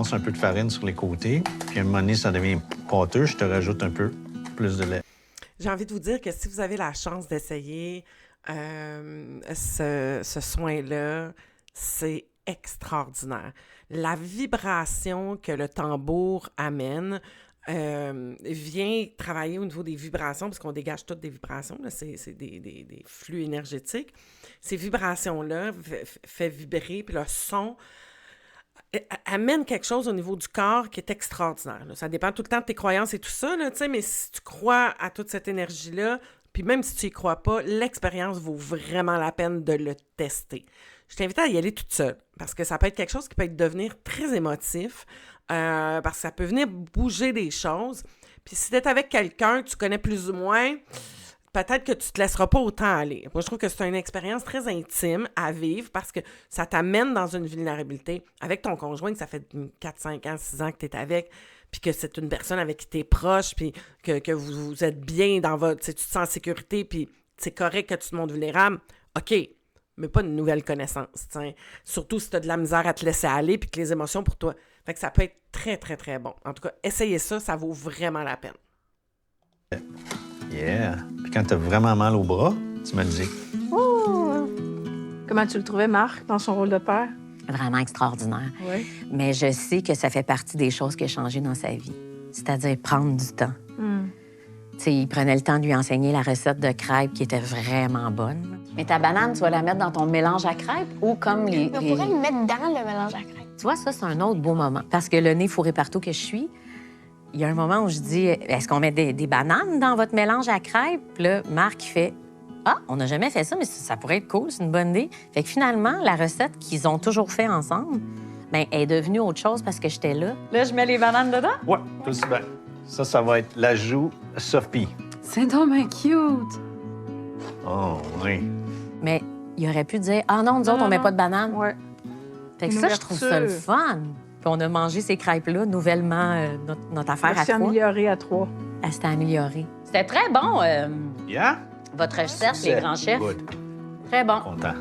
lance un peu de farine sur les côtés. Puis à un moment donné, ça devient pâteux, je te rajoute un peu plus de lait. J'ai envie de vous dire que si vous avez la chance d'essayer ce soin-là, c'est extraordinaire. La vibration que le tambour amène vient travailler au niveau des vibrations, parce qu'on dégage toutes des vibrations, là, c'est des flux énergétiques. Ces vibrations-là fait vibrer, puis le son amène quelque chose au niveau du corps qui est extraordinaire. Là. Ça dépend tout le temps de tes croyances et tout ça, là, mais si tu crois à toute cette énergie-là, puis même si tu y crois pas, l'expérience vaut vraiment la peine de le tester. Je t'invite à y aller toute seule, parce que ça peut être quelque chose qui peut devenir très émotif, parce que ça peut venir bouger des choses. Puis si tu es avec quelqu'un que tu connais plus ou moins, peut-être que tu te laisseras pas autant aller. Moi, je trouve que c'est une expérience très intime à vivre parce que ça t'amène dans une vulnérabilité avec ton conjoint, que ça fait 4, 5 ans, 6 ans que tu es avec, puis que c'est une personne avec qui tu es proche, puis que vous êtes bien dans votre... Tu te sens en sécurité, puis c'est correct que tu te montres vulnérable. OK, mais pas une nouvelle connaissance. T'sais. Surtout si tu as de la misère à te laisser aller, puis que les émotions pour toi... Fait que ça peut être très, très, très bon. En tout cas, essayez ça, ça vaut vraiment la peine. Yeah! Puis quand t'as vraiment mal au bras, tu me le dis. Oh! Comment tu le trouvais, Marc, dans son rôle de père? Vraiment extraordinaire. Oui. Mais je sais que ça fait partie des choses qui ont changé dans sa vie. C'est-à-dire prendre du temps. Tu sais, il prenait le temps de lui enseigner la recette de crêpes qui était vraiment bonne. Mais ta banane, tu vas la mettre dans ton mélange à crêpes ou comme les... On pourrait le mettre dans le mélange à crêpes. Tu vois, ça, c'est un autre beau moment. Parce que le nez fourré partout que je suis, il y a un moment où je dis, est-ce qu'on met des bananes dans votre mélange à crêpes? Puis là, Marc fait, ah, on n'a jamais fait ça, mais ça pourrait être cool, c'est une bonne idée. Fait que finalement, la recette qu'ils ont toujours fait ensemble, bien, est devenue autre chose parce que j'étais là. Là, je mets les bananes dedans? Ouais, tout aussi bien. Ça va être l'ajout Sophie. C'est donc bien cute. Oh, oui. Mais il aurait pu dire, ah non, nous autres, on met pas de bananes. Ouais. Fait que Une ça, je trouve ça le ouverture. fun. Puis on a mangé ces crêpes-là, nouvellement, notre affaire à C'est trois. amélioré à 3. Elle s'était améliorée. C'était très bon, Yeah? votre recette, les grands chefs. Good. Très bon. Content.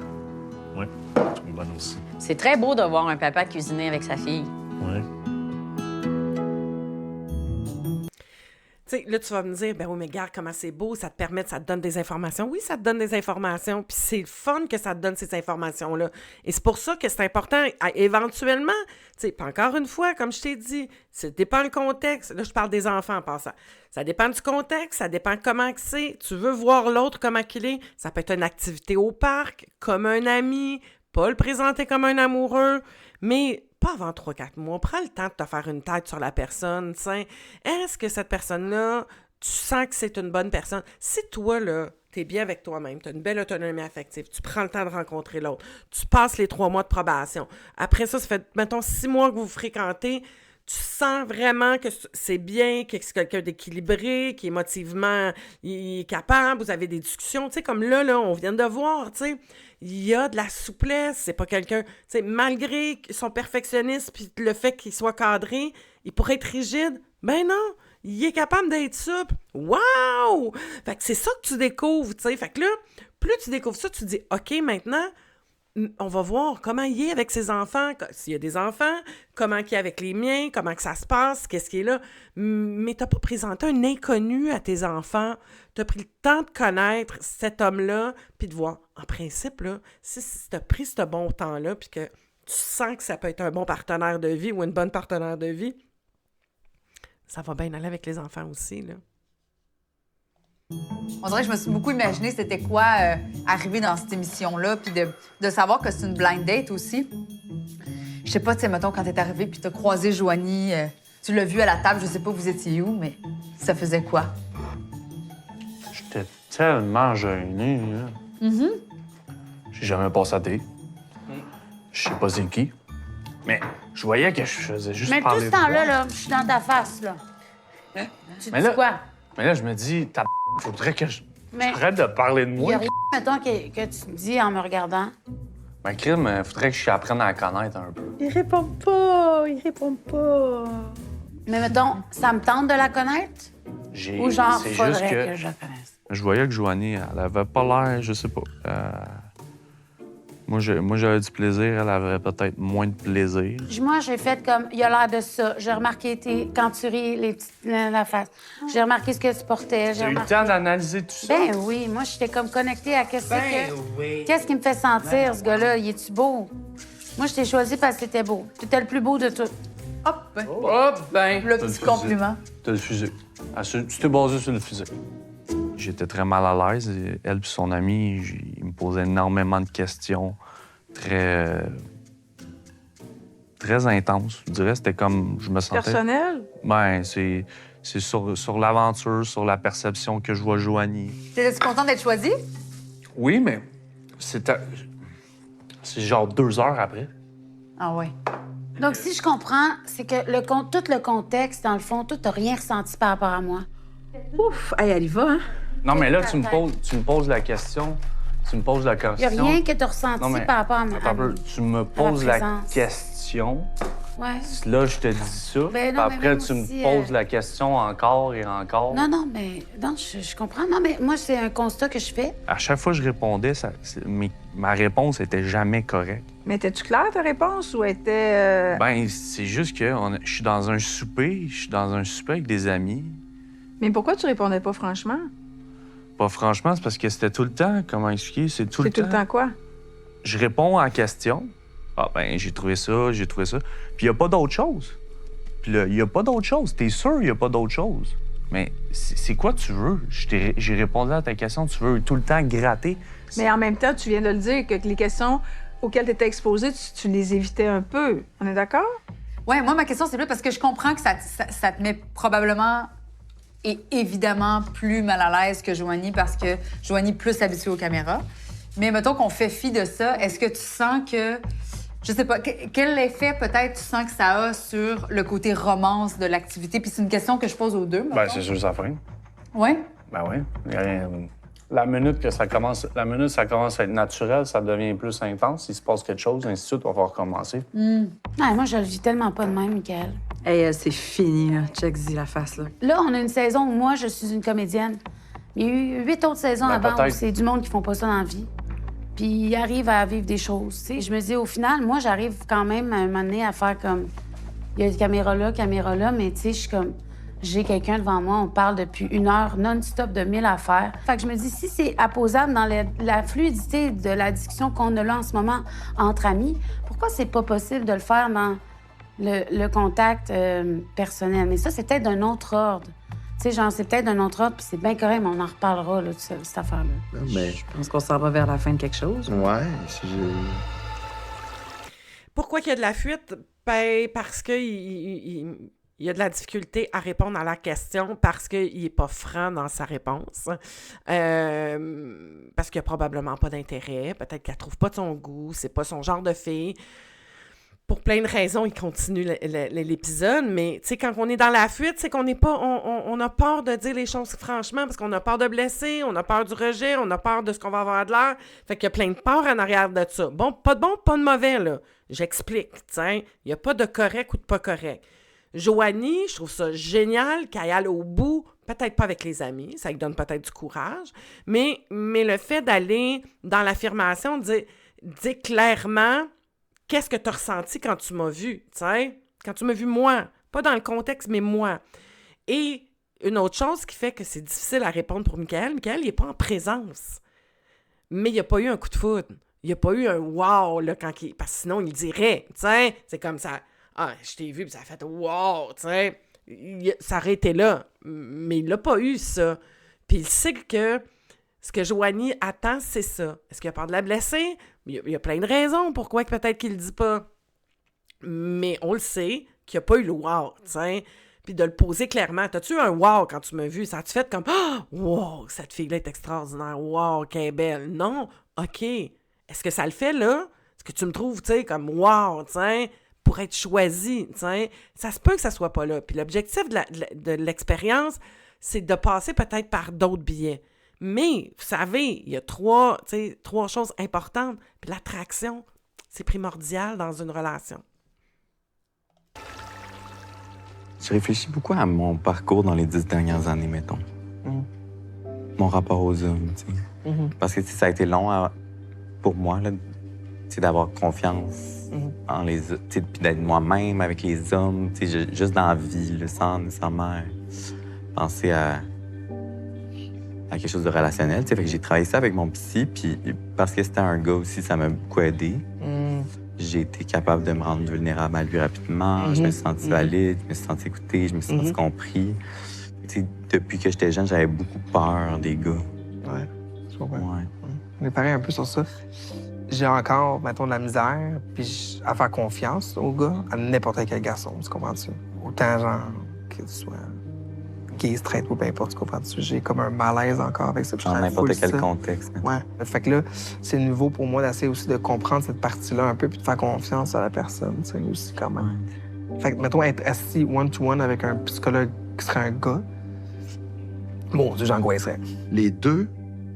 Oui, je trouve bonne aussi. C'est très beau de voir un papa cuisiner avec sa fille. Oui. Tu sais, là, tu vas me dire, ben oui, mais regarde comment c'est beau, ça te donne des informations. Oui, ça te donne des informations, puis c'est le fun que ça te donne ces informations-là. Et c'est pour ça que c'est important, éventuellement, tu sais, puis encore une fois, comme je t'ai dit, ça dépend le contexte. Là, je parle des enfants en passant. Ça dépend du contexte, ça dépend comment que c'est. Tu veux voir l'autre comment qu'il est. Ça peut être une activité au parc, comme un ami, pas le présenter comme un amoureux, mais pas avant 3-4 mois. Prends le temps de te faire une tête sur la personne. T'sais. Est-ce que cette personne-là, tu sens que c'est une bonne personne? Si toi, là, t'es bien avec toi-même, t'as une belle autonomie affective, tu prends le temps de rencontrer l'autre, tu passes les 3 mois de probation. Après ça fait, mettons, 6 mois que vous fréquentez, tu sens vraiment que c'est bien, que c'est quelqu'un d'équilibré, qui émotivement il est capable, vous avez des discussions, tu sais, comme là, on vient de voir, tu sais, il y a de la souplesse, c'est pas quelqu'un, tu sais, malgré son perfectionnisme puis le fait qu'il soit cadré, il pourrait être rigide, ben non, il est capable d'être souple. Wow! Fait que c'est ça que tu découvres, tu sais, fait que là, plus tu découvres ça, tu dis, OK, maintenant, on va voir comment il est avec ses enfants, s'il y a des enfants, comment il est avec les miens, comment que ça se passe, qu'est-ce qui est là. Mais t'as pas présenté un inconnu à tes enfants. T'as pris le temps de connaître cet homme-là, puis de voir. En principe, là, si t'as pris ce bon temps-là, puis que tu sens que ça peut être un bon partenaire de vie ou une bonne partenaire de vie, ça va bien aller avec les enfants aussi, là. On dirait que je me suis beaucoup imaginé c'était quoi arriver dans cette émission-là, puis de savoir que c'est une blind date aussi. Je sais pas, tu sais, mettons, quand t'es arrivé puis t'as croisé Joanie, tu l'as vu à la table, je sais pas vous étiez où, mais ça faisait quoi? J'étais tellement gêné, là. J'ai jamais passé à date. Je sais pas c'est qui. Mais je voyais que je faisais juste Mais tout parler ce de temps-là, moi. là, je suis dans ta face, là. Tu Mais dis là- quoi? Mais là, je me dis, faudrait que Mais- j'arrête de parler de Il y moi. a rien, mettons, que tu dis en me regardant. Ben, crime, faudrait que j'apprenne à la connaître un peu. Il répond pas, il répond pas. Mais mettons, ça me tente de la connaître? Ou genre, c'est faudrait juste que je la connaisse? Je voyais que Joanie, elle avait pas l'air, je sais pas. Moi, Moi, j'avais du plaisir, elle avait peut-être moins de plaisir. Moi, j'ai fait comme, il a l'air de ça. J'ai remarqué quand tu ris, la face. J'ai remarqué ce que tu portais. J'ai eu le temps d'analyser tout ça. Ben oui, moi, j'étais comme connectée à qu'est-ce qui me fait sentir, ce gars-là. Il est-tu beau? Moi, je t'ai choisi parce que t'étais beau. T'étais le plus beau de tout. Hop! Le petit compliment. T'as le physique. Tu t'es basé sur le physique. J'étais très mal à l'aise. Elle et son ami, ils me posaient énormément de questions très intenses. Je dirais, c'était comme je me sentais... Personnel? Ben, c'est sur l'aventure, sur la perception que je vois Joanie. T'étais-tu content d'être choisi? Oui, mais c'est genre 2 heures après. Ah ouais. Donc, si je comprends, c'est que tout le contexte, dans le fond, toi, t'as rien ressenti par rapport à moi. Ouf! Hey, elle y va, hein? Non, mais là, tu me poses la question. Tu me poses la question. Il n'y a rien que t'as ressenti par rapport à moi. Attends un peu. Tu me poses la question. Ouais. Là, je te dis ça. Ben non, après, mais tu aussi, me poses la question encore et encore. Non, je comprends. Non, mais moi, c'est un constat que je fais. À chaque fois que je répondais, ma réponse était jamais correcte. Mais étais-tu claire, ta réponse, ou était... Ben, c'est juste que je suis dans un souper avec des amis. Mais pourquoi tu répondais pas franchement? Pas franchement, c'est parce que c'était tout le temps, comment expliquer, c'est tout le temps. C'est tout le temps quoi? Je réponds à la question. Ah ben, j'ai trouvé ça. Puis il n'y a pas d'autre chose. Puis là, il n'y a pas d'autre chose. T'es sûr il n'y a pas d'autre chose? Mais c'est quoi tu veux? J'ai répondu à ta question, tu veux tout le temps gratter. Mais en même temps, tu viens de le dire, que les questions auxquelles tu étais exposée, tu les évitais un peu. On est d'accord? Ouais, moi, ma question, c'est plus parce que je comprends que ça te met probablement et évidemment plus mal à l'aise que Joanie parce que Joanie est plus habituée aux caméras. Mais mettons qu'on fait fi de ça, est-ce que tu sens que... Je sais pas, quel effet peut-être tu sens que ça a sur le côté romance de l'activité? Puis c'est une question que je pose aux deux. Mettons. Ben, c'est sûr, ça freine. Oui? Ben oui. La minute ça commence à être naturel, ça devient plus intense. Il se passe quelque chose, ainsi de suite, on va recommencer. Moi, je le vis tellement pas de même, Michael. Hey, c'est fini, là. Check-y la face, là. Là, on a une saison où moi, je suis une comédienne. Il y a eu 8 autres saisons avant où c'est du monde qui font pas ça dans la vie. Puis ils arrivent à vivre des choses, tu sais. Je me dis, au final, moi, j'arrive quand même à un moment donné à faire comme... Il y a une caméra là, mais tu sais, je suis comme... J'ai quelqu'un devant moi, on parle depuis 1 heure non-stop de 1000 affaires. Fait que je me dis, si c'est apposable dans la fluidité de la discussion qu'on a là en ce moment entre amis, pourquoi c'est pas possible de le faire dans le contact personnel? Mais ça, c'est peut-être d'un autre ordre. Tu sais, genre, c'est peut-être d'un autre ordre, puis c'est bien correct, mais on en reparlera, là, de cette affaire-là. Mais... Je pense qu'on s'en va vers la fin de quelque chose. Ouais, si j'ai... Pourquoi qu'il y a de la fuite? Ben, parce que il y a de la difficulté à répondre à la question parce qu'il n'est pas franc dans sa réponse. Parce qu'il n'y a probablement pas d'intérêt. Peut-être qu'elle ne trouve pas de son goût. C'est pas son genre de fille. Pour plein de raisons, il continue l'épisode. Mais tu sais, quand on est dans la fuite, c'est qu'on n'est pas... On a peur de dire les choses franchement parce qu'on a peur de blesser, on a peur du rejet, on a peur de ce qu'on va avoir de l'air. Fait qu'il y a plein de peurs en arrière de ça. Bon, pas de mauvais, là. J'explique, tiens. Il n'y a pas de correct ou de pas correct. Joanie, je trouve ça génial qu'elle aille au bout, peut-être pas avec les amis, ça lui donne peut-être du courage, mais le fait d'aller dans l'affirmation, dire clairement qu'est-ce que tu as ressenti quand tu m'as vu, tu sais, quand tu m'as vu moi, pas dans le contexte, mais moi. Et une autre chose qui fait que c'est difficile à répondre pour Michael, il n'est pas en présence, mais il n'y a pas eu un coup de foudre, il n'y a pas eu un « wow » là, parce que sinon il dirait, tu sais, c'est comme ça. Ah, je t'ai vu, puis ça a fait « wow », tu sais. Ça aurait été là. Mais il l'a pas eu, ça. Puis il sait que ce que Joanie attend, c'est ça. Est-ce qu'il a peur de la blesser? Il y a plein de raisons pourquoi peut-être qu'il le dit pas. Mais on le sait qu'il n'y a pas eu le « wow », tu sais. Puis de le poser clairement. T'as-tu eu un « wow » quand tu m'as vu? Ça a-tu fait comme « oh, wow, cette fille-là est extraordinaire. Wow, qu'elle est belle. » Non? OK. Est-ce que ça le fait, là? Est-ce que tu me trouves, tu sais, comme « wow », tu sais? Pour être choisi, tu sais. Ça se peut que ça soit pas là. Puis l'objectif de l'expérience, c'est de passer peut-être par d'autres billets. Mais, vous savez, il y a 3 choses importantes. Puis l'attraction, c'est primordial dans une relation. J'ai réfléchi beaucoup à mon parcours dans les 10 dernières années, mettons. Mon rapport aux hommes, tu sais. Parce que ça a été long pour moi, là, d'avoir confiance en les... Tu sais, puis d'être moi-même avec les hommes, tu sais, juste dans la vie, là, sans nécessairement penser à quelque chose de relationnel. Tu sais, fait que j'ai travaillé ça avec mon psy, puis parce que c'était un gars aussi, ça m'a beaucoup aidé. J'ai été capable de me rendre vulnérable à lui rapidement. Je me suis senti valide, je me suis senti écouté, je me suis senti compris. Tu sais, depuis que j'étais jeune, j'avais beaucoup peur des gars. Ouais, je comprends. Ouais. On est pareil un peu sur ça. J'ai encore, mettons, de la misère, puis à faire confiance aux gars, à n'importe quel garçon, tu comprends-tu? Autant, genre, que tu sois gay, straight ou peu importe, tu comprends-tu? J'ai comme un malaise encore avec ça. Dans n'importe quel contexte. Ouais. Fait que là, c'est nouveau pour moi d'essayer aussi de comprendre cette partie-là un peu, puis de faire confiance à la personne, tu sais, aussi, quand même. Fait que, mettons, être assis one-to-one avec un psychologue qui serait un gars, mon Dieu, j'angoisserais. Les deux,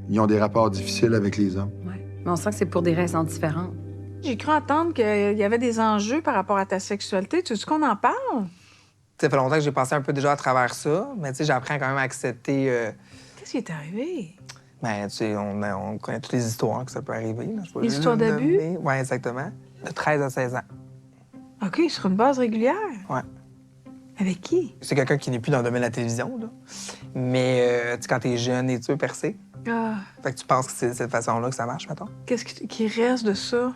ils ont des rapports difficiles avec les hommes. Mais on sent que c'est pour des raisons différentes. J'ai cru entendre qu'il y avait des enjeux par rapport à ta sexualité. Tu veux qu'on en parle? Ça fait longtemps que j'ai passé un peu déjà à travers ça, mais tu sais, j'apprends quand même à accepter... Qu'est-ce qui est arrivé? Ben, tu sais, on connaît toutes les histoires que ça peut arriver. Là. Les histoires d'abus? Oui, exactement. De 13 à 16 ans. OK, sur une base régulière? Ouais. Avec qui? C'est quelqu'un qui n'est plus dans le domaine de la télévision, là. Mais, tu sais, quand t'es jeune et tu veux percer, fait que tu penses que c'est de cette façon-là que ça marche, mettons. Qu'est-ce qui reste de ça?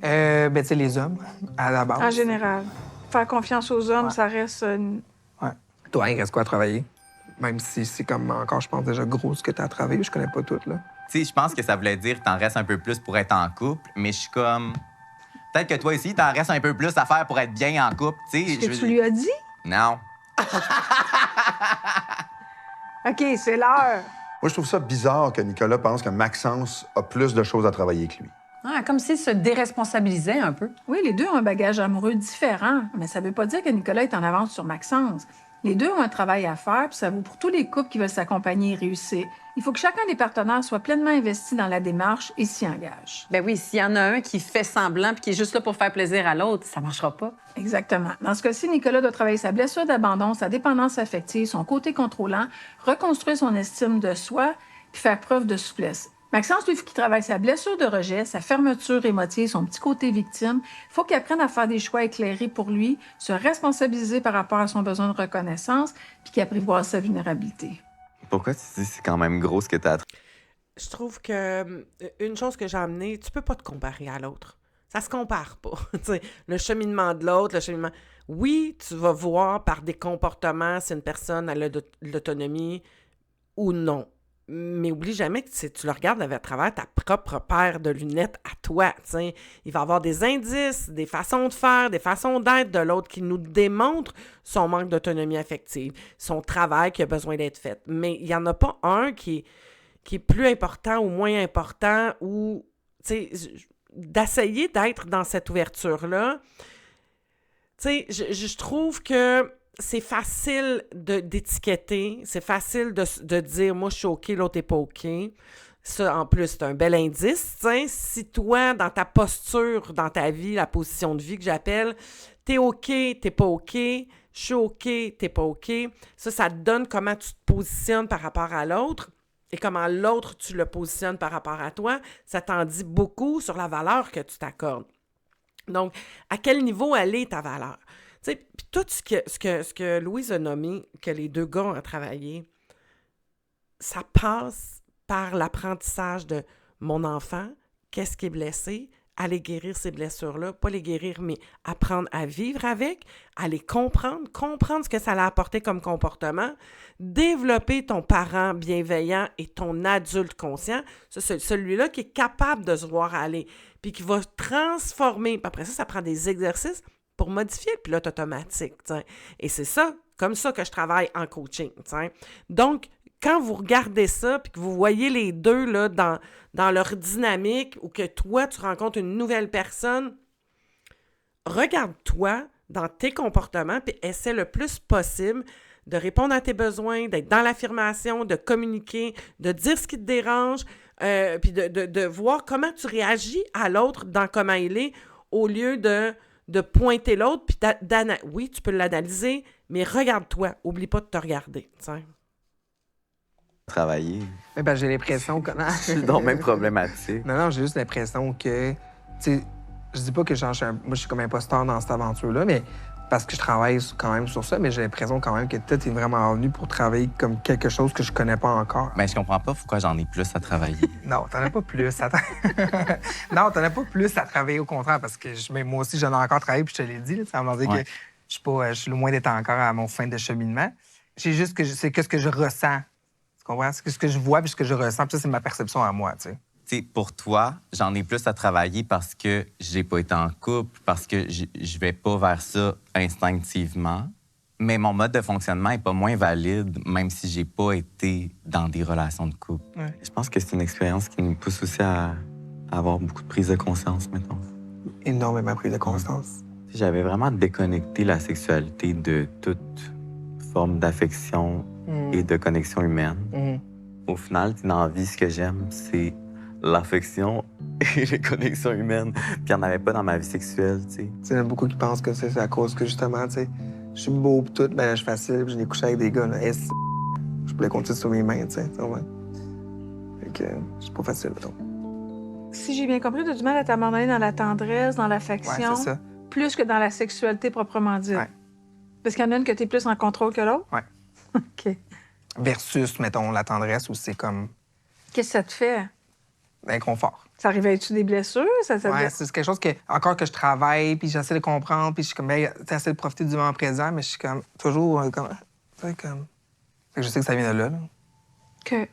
Ben, tu sais, les hommes, à la base. En général. Faire confiance aux hommes, ça reste... Ouais. Toi, il reste quoi à travailler? Même si c'est comme encore, je pense, déjà gros ce que t'as à travailler. Je connais pas tout, là. Tu sais, je pense que ça voulait dire que t'en restes un peu plus pour être en couple, mais je suis comme... Peut-être que toi aussi, t'en restes un peu plus à faire pour être bien en couple, tu sais. Est-ce que tu lui as dit? Non. OK, c'est l'heure. Moi, je trouve ça bizarre que Nicolas pense que Maxence a plus de choses à travailler que lui. Ah, comme s'il se déresponsabilisait un peu. Oui, les deux ont un bagage amoureux différent, mais ça veut pas dire que Nicolas est en avance sur Maxence. Les deux ont un travail à faire, puis ça vaut pour tous les couples qui veulent s'accompagner et réussir. Il faut que chacun des partenaires soit pleinement investi dans la démarche et s'y engage. Ben oui, s'il y en a un qui fait semblant puis qui est juste là pour faire plaisir à l'autre, ça marchera pas. Exactement. Dans ce cas-ci, Nicolas doit travailler sa blessure d'abandon, sa dépendance affective, son côté contrôlant, reconstruire son estime de soi, puis faire preuve de souplesse. Maxence, lui, il faut qu'il travaille sa blessure de rejet, sa fermeture émotive, son petit côté victime. Il faut qu'il apprenne à faire des choix éclairés pour lui, se responsabiliser par rapport à son besoin de reconnaissance, puis qu'il apprivoise sa vulnérabilité. Pourquoi tu dis que c'est quand même gros ce que t'as... Je trouve que une chose que j'ai amenée, tu peux pas te comparer à l'autre. Ça se compare pas. T'sais, le cheminement de l'autre, le cheminement... Oui, tu vas voir par des comportements si une personne a de l'autonomie ou non. Mais oublie jamais que si tu le regardes à travers ta propre paire de lunettes à toi, t'sais, il va y avoir des indices, des façons de faire, des façons d'être de l'autre qui nous démontrent son manque d'autonomie affective, son travail qui a besoin d'être fait. Mais il n'y en a pas un qui est plus important ou moins important ou, d'essayer d'être dans cette ouverture-là. Tu sais, je trouve que c'est facile d'étiqueter, c'est facile de dire « moi, je suis OK, l'autre n'est pas OK ». Ça, en plus, c'est un bel indice. T'sais. Si toi, dans ta posture, dans ta vie, la position de vie que j'appelle, t'es OK, t'es pas OK, je suis OK, t'es pas OK, ça te donne comment tu te positionnes par rapport à l'autre et comment l'autre, tu le positionnes par rapport à toi. Ça t'en dit beaucoup sur la valeur que tu t'accordes. Donc, à quel niveau elle est ta valeur? Tu sais, puis tout ce que Louise a nommé, que les deux gars ont travaillé, ça passe par l'apprentissage de mon enfant, qu'est-ce qui est blessé, aller guérir ces blessures-là, pas les guérir, mais apprendre à vivre avec, à les comprendre ce que ça l'a apporté comme comportement, développer ton parent bienveillant et ton adulte conscient, c'est celui-là qui est capable de se voir aller, puis qui va transformer. Puis après ça prend des exercices pour modifier le pilote automatique. T'sais. Et c'est ça, comme ça que je travaille en coaching. T'sais. Donc, quand vous regardez ça, puis que vous voyez les deux là, dans leur dynamique, ou que toi, tu rencontres une nouvelle personne, regarde-toi dans tes comportements, puis essaie le plus possible de répondre à tes besoins, d'être dans l'affirmation, de communiquer, de dire ce qui te dérange, puis de voir comment tu réagis à l'autre dans comment il est, au lieu de pointer l'autre, puis oui, tu peux l'analyser, mais regarde-toi, oublie pas de te regarder. T'sais. Travailler. Ben, j'ai l'impression que... C'est donc même problématique. Non, j'ai juste l'impression que sais, je dis pas que genre, moi, je suis comme imposteur dans cette aventure-là, mais parce que je travaille quand même sur ça, mais j'ai l'impression quand même que toi, t'es vraiment venu pour travailler comme quelque chose que je connais pas encore. Mais je comprends pas pourquoi j'en ai plus à travailler. Non, t'en as pas plus à Non, t'en as pas plus à travailler, au contraire, parce que mais moi aussi, j'en ai encore travaillé, puis je te l'ai dit, là, ça veut dire que je suis loin d'être encore à mon fin de cheminement. C'est juste que c'est que ce que je ressens. Tu comprends? C'est ce que je vois, puis ce que je ressens, puis ça, c'est ma perception à moi, tu sais. Tu sais, pour toi, j'en ai plus à travailler parce que j'ai pas été en couple, parce que je vais pas vers ça instinctivement. Mais mon mode de fonctionnement est pas moins valide, même si j'ai pas été dans des relations de couple. Ouais. Je pense que c'est une expérience qui nous pousse aussi à avoir beaucoup de prise de conscience, mettons. Énormément prise de conscience. J'avais vraiment déconnecté la sexualité de toute forme d'affection et de connexion humaine. Au final, dans la vie, ce que j'aime, c'est l'affection et les connexions humaines. Puis il n'y en avait pas dans ma vie sexuelle, tu sais. Il y en a beaucoup qui pensent que c'est à cause que, justement, tu sais, je suis beau pis tout, ben je suis facile, pis je l'ai couché avec des gars, là. Je pouvais compter sur mes mains, tu sais. Ouais. Fait que c'est pas facile, donc. Si j'ai bien compris, tu as du mal à t'abandonner dans la tendresse, dans l'affection, Ouais, c'est ça. plus que dans la sexualité proprement dite. Ouais. Parce qu'il y en a une que tu es plus en contrôle que l'autre? Ouais. OK. Versus, mettons, la tendresse, où c'est comme Qu'est-ce que ça te fait? l'inconfort. Ça arrivait-tu des blessures? Ouais, c'est quelque chose que, encore que je travaille, puis j'essaie de comprendre, puis je suis comme, ben, j'essaie de profiter du moment présent, mais je suis comme, toujours, comme, tu sais, comme. Fait que je sais que ça vient de là, là. Que.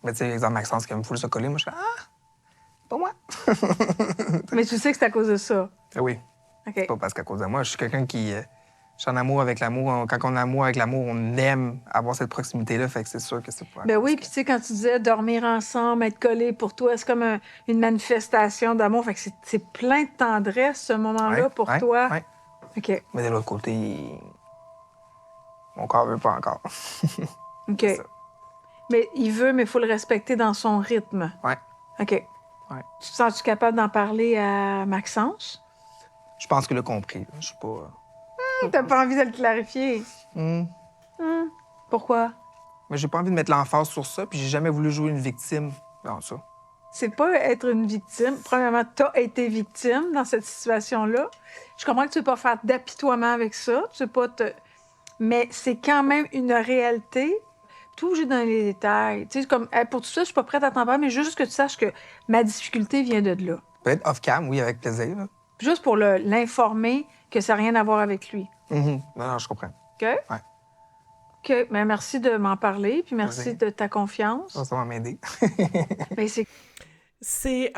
Mais tu sais, exemple, Maxence qui me fout se coller, moi, je suis comme, ah, pas moi. Mais tu sais que c'est à cause de ça? Oui. OK. C'est pas parce qu'à cause de moi. Je suis quelqu'un qui. Je suis en amour avec l'amour. Quand on est en amour avec l'amour, on aime avoir cette proximité-là. Fait que c'est sûr que c'est pas. Ben oui, puis tu sais, quand tu disais dormir ensemble, être collés pour toi, c'est comme une manifestation d'amour. Fait que c'est plein de tendresse, ce moment-là, pour toi. Oui. OK. Mais de l'autre côté, mon corps veut pas encore. OK. Mais il veut, mais il faut le respecter dans son rythme. Oui. OK. Ouais. Tu te sens-tu capable d'en parler à Maxence? Je pense qu'il a compris. Je suis pas. T'as pas envie de le clarifier? Pourquoi? Mais j'ai pas envie de mettre l'emphase sur ça, puis j'ai jamais voulu jouer une victime dans ça. C'est pas être une victime. Premièrement, t'as été victime dans cette situation-là. Je comprends que tu veux pas faire d'apitoiement avec ça. Tu veux pas te... Mais c'est quand même une réalité. Tout obligé dans les détails. Tu sais, comme, pour tout ça, je suis pas prête à t'en parler, mais juste que tu saches que ma difficulté vient de là. Peut-être off-cam, oui, avec plaisir. Là. Juste pour l'informer que ça n'a rien à voir avec lui. Non, je comprends. OK? Ouais. OK. Mais merci de m'en parler, puis merci de ta confiance. Ça va m'aider. Mais c'est... C'est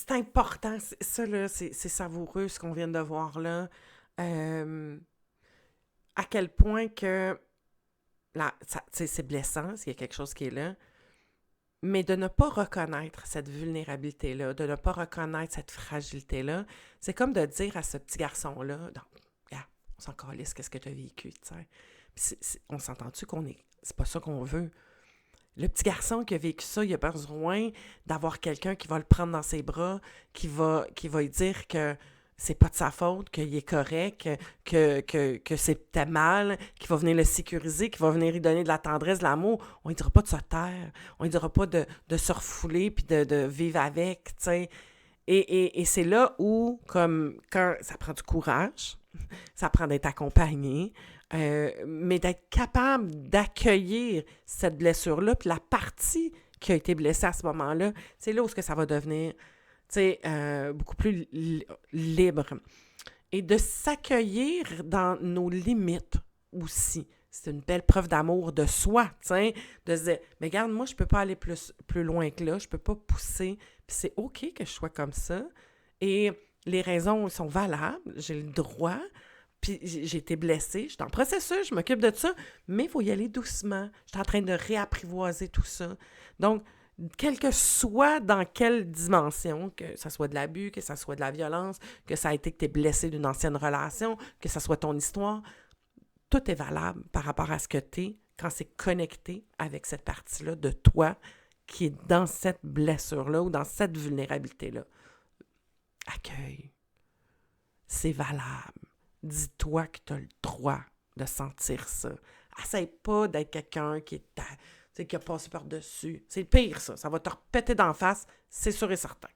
important. Ça, là, c'est savoureux, ce qu'on vient de voir là. À quel point que... c'est blessant s'il y a quelque chose qui est là. Mais de ne pas reconnaître cette vulnérabilité-là, de ne pas reconnaître cette fragilité-là, c'est comme de dire à ce petit garçon-là, on s'en calisse, qu'est-ce que tu as vécu, tu sais. On s'entend-tu qu'on est... C'est pas ça qu'on veut. Le petit garçon qui a vécu ça, il a besoin d'avoir quelqu'un qui va le prendre dans ses bras, qui va lui dire que c'est pas de sa faute, qu'il est correct, que c'était mal, qu'il va venir le sécuriser, qu'il va venir lui donner de la tendresse, de l'amour. On lui dira pas de se taire, on lui dira pas de se refouler puis de vivre avec, tu sais. Et c'est là où, comme quand ça prend du courage, ça prend d'être accompagné, mais d'être capable d'accueillir cette blessure-là, puis la partie qui a été blessée à ce moment-là, c'est là où ça va devenir... beaucoup plus libre. Et de s'accueillir dans nos limites aussi. C'est une belle preuve d'amour de soi, de se dire, mais regarde, moi, je peux pas aller plus loin que là, je peux pas pousser, puis c'est OK que je sois comme ça. Et les raisons sont valables, j'ai le droit, puis j'ai été blessée, je suis en processus, je m'occupe de ça, mais il faut y aller doucement. Je suis en train de réapprivoiser tout ça. Donc, quel que soit dans quelle dimension, que ça soit de l'abus, que ça soit de la violence, que ça a été que tu es blessé d'une ancienne relation, que ça soit ton histoire, tout est valable par rapport à ce que tu es quand c'est connecté avec cette partie-là de toi qui est dans cette blessure-là ou dans cette vulnérabilité-là. Accueille. C'est valable. Dis-toi que tu as le droit de sentir ça. Essaye pas d'être quelqu'un qui a passé par-dessus. C'est le pire, ça. Ça va te repéter d'en face, c'est sûr et certain.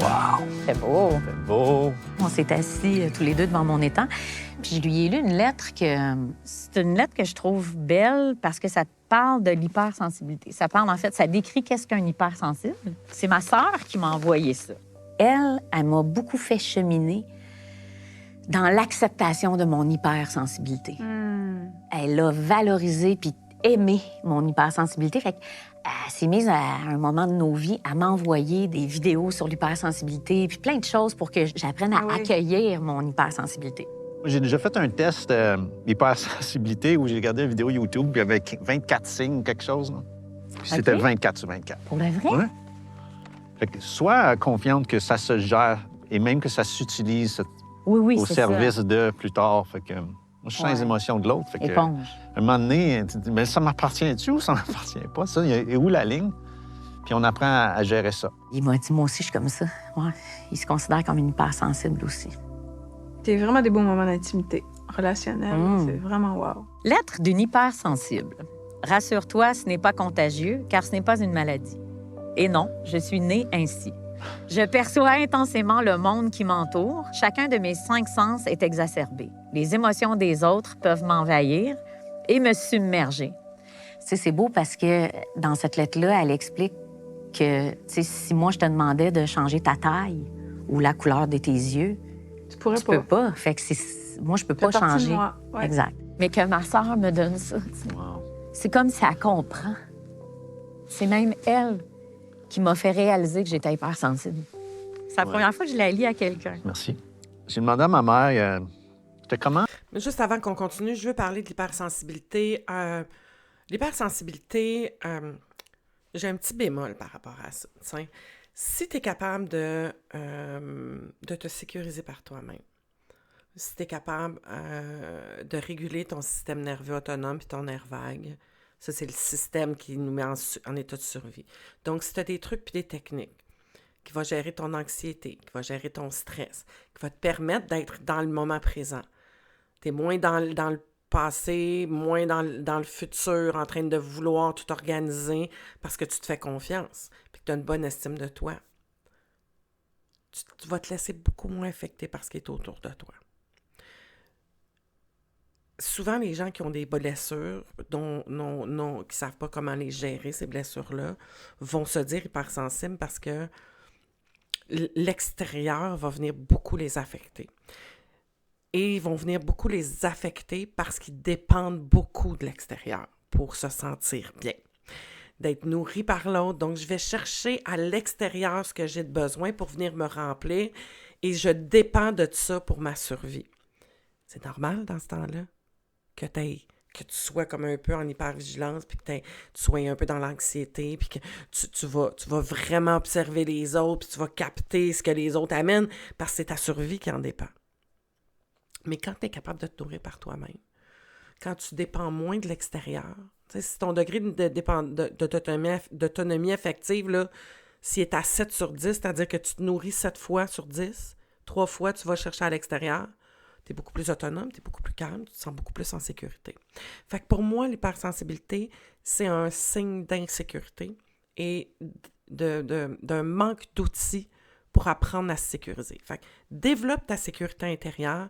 Wow! C'est beau. C'est beau. On s'est assis tous les deux devant mon étang. Puis je lui ai lu une lettre c'est une lettre que je trouve belle parce que ça parle de l'hypersensibilité. Ça parle, en fait, ça décrit qu'est-ce qu'un hypersensible. C'est ma sœur qui m'a envoyé ça. Elle m'a beaucoup fait cheminer dans l'acceptation de mon hypersensibilité. Elle a valorisé puis aimé mon hypersensibilité. Fait qu'elle s'est mise à un moment de nos vies à m'envoyer des vidéos sur l'hypersensibilité puis plein de choses pour que j'apprenne à accueillir mon hypersensibilité. J'ai déjà fait un test d'hypersensibilité où j'ai regardé une vidéo YouTube puis avec 24 signes, quelque chose. Là. Puis c'était 24 sur 24. Pour le vrai? Ouais. Fait que sois confiante que ça se gère et même que ça s'utilise au service de plus tard. Fait que moi, je sens les émotions de l'autre. Fait que, éponge. À un moment donné, tu te dis, mais ça m'appartient-tu ou ça m'appartient pas? Ça, et où la ligne? Puis on apprend à gérer ça. Il m'a dit, moi aussi, je suis comme ça. Ouais. Il se considère comme une hypersensible aussi. T'as vraiment des beaux moments d'intimité relationnelle. C'est vraiment wow. L'être d'une hypersensible. Rassure-toi, ce n'est pas contagieux, car ce n'est pas une maladie. Et non, je suis née ainsi. Je perçois intensément le monde qui m'entoure. Chacun de mes 5 sens est exacerbé. Les émotions des autres peuvent m'envahir et me submerger. Tu sais, c'est beau parce que dans cette lettre-là, elle explique que, tu sais, si moi, je te demandais de changer ta taille ou la couleur de tes yeux, tu peux pas. Fait que moi, je peux pas changer. Ouais. Exact. Mais que ma sœur me donne ça, c'est comme si elle comprend. C'est même elle qui m'a fait réaliser que j'étais hypersensible. C'est la première fois que je la lis à quelqu'un. Merci. J'ai demandé à ma mère, c'était comment? Mais juste avant qu'on continue, je veux parler de l'hypersensibilité. L'hypersensibilité, j'ai un petit bémol par rapport à ça. T'sais. Si tu es capable de te sécuriser par toi-même, si tu es capable de réguler ton système nerveux autonome et ton nerf vague, ça, c'est le système qui nous met en état de survie. Donc, si tu as des trucs puis des techniques qui vont gérer ton anxiété, qui vont gérer ton stress, qui vont te permettre d'être dans le moment présent, tu es moins dans le passé, moins dans le futur, en train de vouloir tout organiser parce que tu te fais confiance puis que tu as une bonne estime de toi. Tu vas te laisser beaucoup moins affecter par ce qui est autour de toi. Souvent, les gens qui ont des blessures, qui ne savent pas comment les gérer, ces blessures-là, vont se dire hypersensibles parce que l'extérieur va venir beaucoup les affecter. Et ils vont venir beaucoup les affecter parce qu'ils dépendent beaucoup de l'extérieur pour se sentir bien, d'être nourris par l'autre. Donc, je vais chercher à l'extérieur ce que j'ai de besoin pour venir me remplir et je dépends de ça pour ma survie. C'est normal dans ce temps-là que tu sois comme un peu en hypervigilance puis que tu sois un peu dans l'anxiété puis que tu vas vraiment observer les autres puis tu vas capter ce que les autres amènent parce que c'est ta survie qui en dépend. Mais quand tu es capable de te nourrir par toi-même, quand tu dépends moins de l'extérieur, si ton degré d'autonomie affective, là, s'il est à 7 sur 10, c'est-à-dire que tu te nourris 7 fois sur 10, 3 fois tu vas chercher à l'extérieur, tu es beaucoup plus autonome, tu es beaucoup plus calme, tu te sens beaucoup plus en sécurité. Fait que pour moi, l'hypersensibilité, c'est un signe d'insécurité et d'un manque d'outils pour apprendre à se sécuriser. Fait que développe ta sécurité intérieure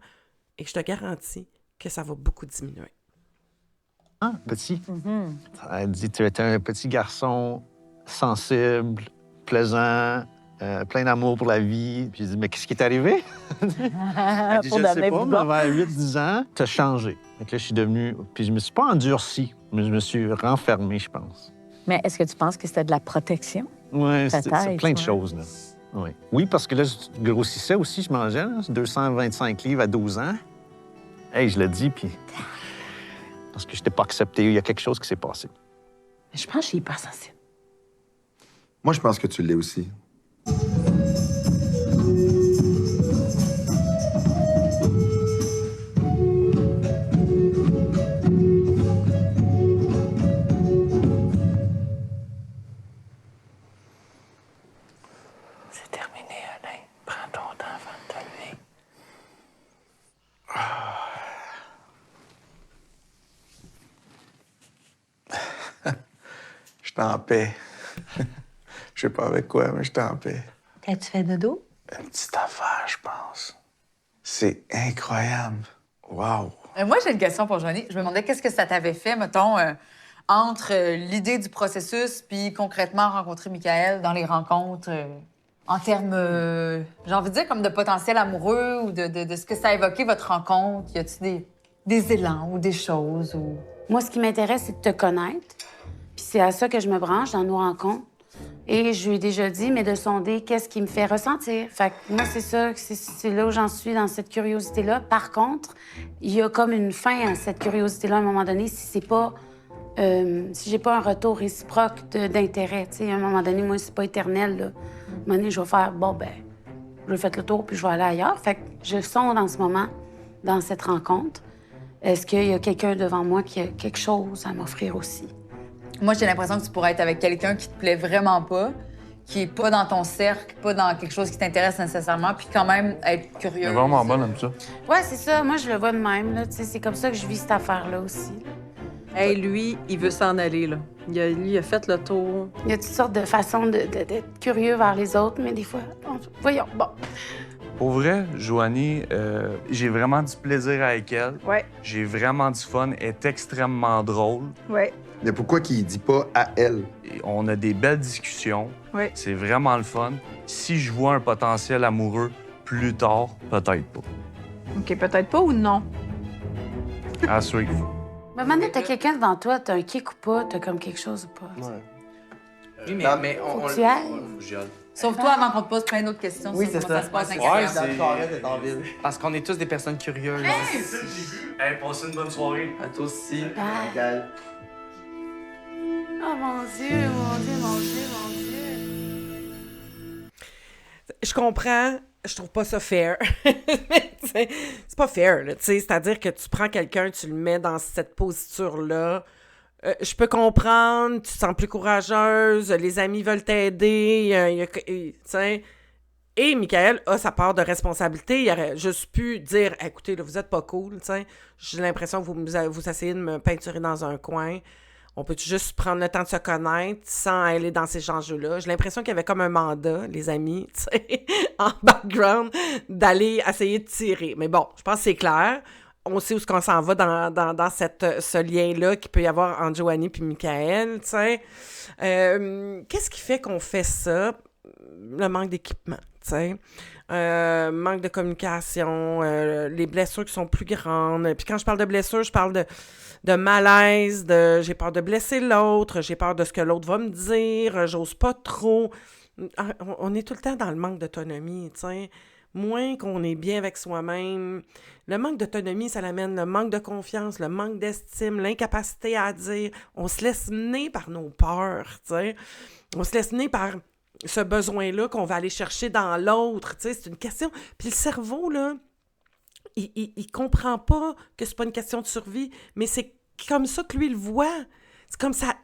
et je te garantis que ça va beaucoup diminuer. Ah, petit. Elle dit tu étais un petit garçon sensible, plaisant, plein d'amour pour la vie. Puis je dis mais qu'est-ce qui est arrivé? Elle dit, je ne sais pas, mais vers 8-10 ans, tu as changé. Donc là, je suis devenu. Puis je me suis pas endurci, mais je me suis renfermé, je pense. Mais est-ce que tu penses que c'était de la protection? Oui, c'est plein de choses, là. Oui. Oui, parce que là, je grossissais aussi, je mangeais, là, 225 livres à 12 ans. Hey, je le dis, puis... Parce que je n'étais pas accepté, il y a quelque chose qui s'est passé. Je pense que je suis hypersensible. Moi, je pense que tu l'es aussi. C'est terminé, Alain. Prends ton temps avant de te lever. Je suis en paix. Je sais pas avec quoi, mais je suis en paix. T'as-tu fait dodo? Une petite affaire, je pense. C'est incroyable. Wow. Moi, j'ai une question pour Joanie. Je me demandais qu'est-ce que ça t'avait fait, mettons, entre l'idée du processus puis concrètement rencontrer Michael dans les rencontres en termes, j'ai envie de dire, comme de potentiel amoureux ou de ce que ça a évoqué, votre rencontre. Y a-t-il des élans ou des choses? Ou... Moi, ce qui m'intéresse, c'est de te connaître. Puis c'est à ça que je me branche dans nos rencontres. Et je lui ai déjà dit, mais de sonder qu'est-ce qui me fait ressentir. Fait que moi, c'est ça, c'est là où j'en suis dans cette curiosité-là. Par contre, il y a comme une fin à cette curiosité-là à un moment donné, si c'est pas... si j'ai pas un retour réciproque d'intérêt. Tu sais, à un moment donné, moi, c'est pas éternel, là. À un moment donné, je vais faire, bon, ben, je vais faire le tour puis je vais aller ailleurs. Fait que je sonde en ce moment, dans cette rencontre. Est-ce qu'il y a quelqu'un devant moi qui a quelque chose à m'offrir aussi? Moi, j'ai l'impression que tu pourrais être avec quelqu'un qui te plaît vraiment pas, qui est pas dans ton cercle, pas dans quelque chose qui t'intéresse nécessairement, puis quand même être curieux. Elle est vraiment bonne comme ça. Ouais, c'est ça. Moi, je le vois de même, là. Tu sais, c'est comme ça que je vis cette affaire-là aussi. Hey, lui, il veut s'en aller, là. Il a fait le tour. Il y a toutes sortes de façons d'être curieux vers les autres, mais des fois, voyons, bon. Pour vrai, Joanie, j'ai vraiment du plaisir avec elle. Ouais. J'ai vraiment du fun. Elle est extrêmement drôle. Ouais. Mais pourquoi qu'il dit pas à elle? Et on a des belles discussions. Ouais. C'est vraiment le fun. Si je vois un potentiel amoureux plus tard, peut-être pas. OK, peut-être pas ou non? À suivre. Mais maintenant, t'as quelqu'un devant toi, t'as un kick ou pas, t'as comme quelque chose ou pas. Ouais. Oui, mais Faut que tu ailles. Sauf toi, avant qu'on te pose plein d'autres questions Oui, sur c'est comment ça. ça se passe Ouais, intérieurement. c'est carré d'être en ville. Parce qu'on est tous des personnes curieuses. C'est ça que j'ai vu. Hey, passez une bonne soirée. À toi aussi. Bye. Oh mon Dieu, mon Dieu, mon Dieu, mon Dieu. Je comprends, je trouve pas ça fair. C'est pas fair, là, tu sais. C'est-à-dire que tu prends quelqu'un, tu le mets dans cette posture-là. Je peux comprendre, tu te sens plus courageuse, les amis veulent t'aider, tu sais. Et Michael a sa part de responsabilité. Il aurait juste pu dire, écoutez, là, vous êtes pas cool, tu sais. J'ai l'impression que vous essayez de me peinturer dans un coin. On peut juste prendre le temps de se connaître sans aller dans ces enjeux-là. J'ai l'impression qu'il y avait comme un mandat, les amis, tu sais, en background, d'aller essayer de tirer. Mais bon, je pense que c'est clair. On sait où est-ce qu'on s'en va dans ce lien-là qu'il peut y avoir entre Joanie et Michael, tu sais. Qu'est-ce qui fait qu'on fait ça? Le manque d'équipement, tu sais. Manque de communication, les blessures qui sont plus grandes. Puis quand je parle de blessures, je parle de malaise, j'ai peur de blesser l'autre, j'ai peur de ce que l'autre va me dire, j'ose pas trop. On est tout le temps dans le manque d'autonomie, tu sais. Moins qu'on est bien avec soi-même. Le manque d'autonomie, ça l'amène le manque de confiance, le manque d'estime, l'incapacité à dire. On se laisse mener par nos peurs, tu sais. On se laisse mener par ce besoin-là qu'on va aller chercher dans l'autre, tu sais. C'est une question... Puis le cerveau, là, il comprend pas que c'est pas une question de survie, mais c'est comme ça que lui, il le voit. C'est comme ça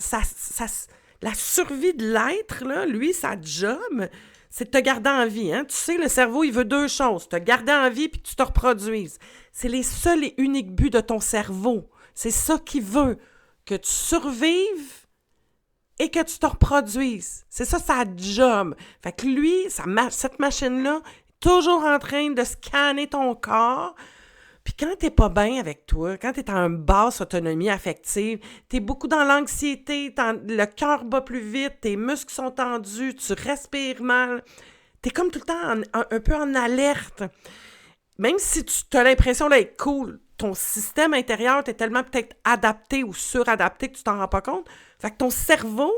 la survie de l'être, là, lui, sa job, c'est de te garder en vie. Hein? Tu sais, le cerveau, il veut deux choses. Te garder en vie puis que tu te reproduises. C'est les seuls et uniques buts de ton cerveau. C'est ça qu'il veut. Que tu survives et que tu te reproduises. C'est ça, sa job. Fait que lui, cette machine-là, toujours en train de scanner ton corps. Puis quand t'es pas bien avec toi, quand t'es en basse autonomie affective, t'es beaucoup dans l'anxiété, le cœur bat plus vite, tes muscles sont tendus, tu respires mal, t'es comme tout le temps un peu en alerte. Même si tu as l'impression d'être cool, ton système intérieur t'es tellement peut-être adapté ou suradapté que tu t'en rends pas compte. Fait que ton cerveau,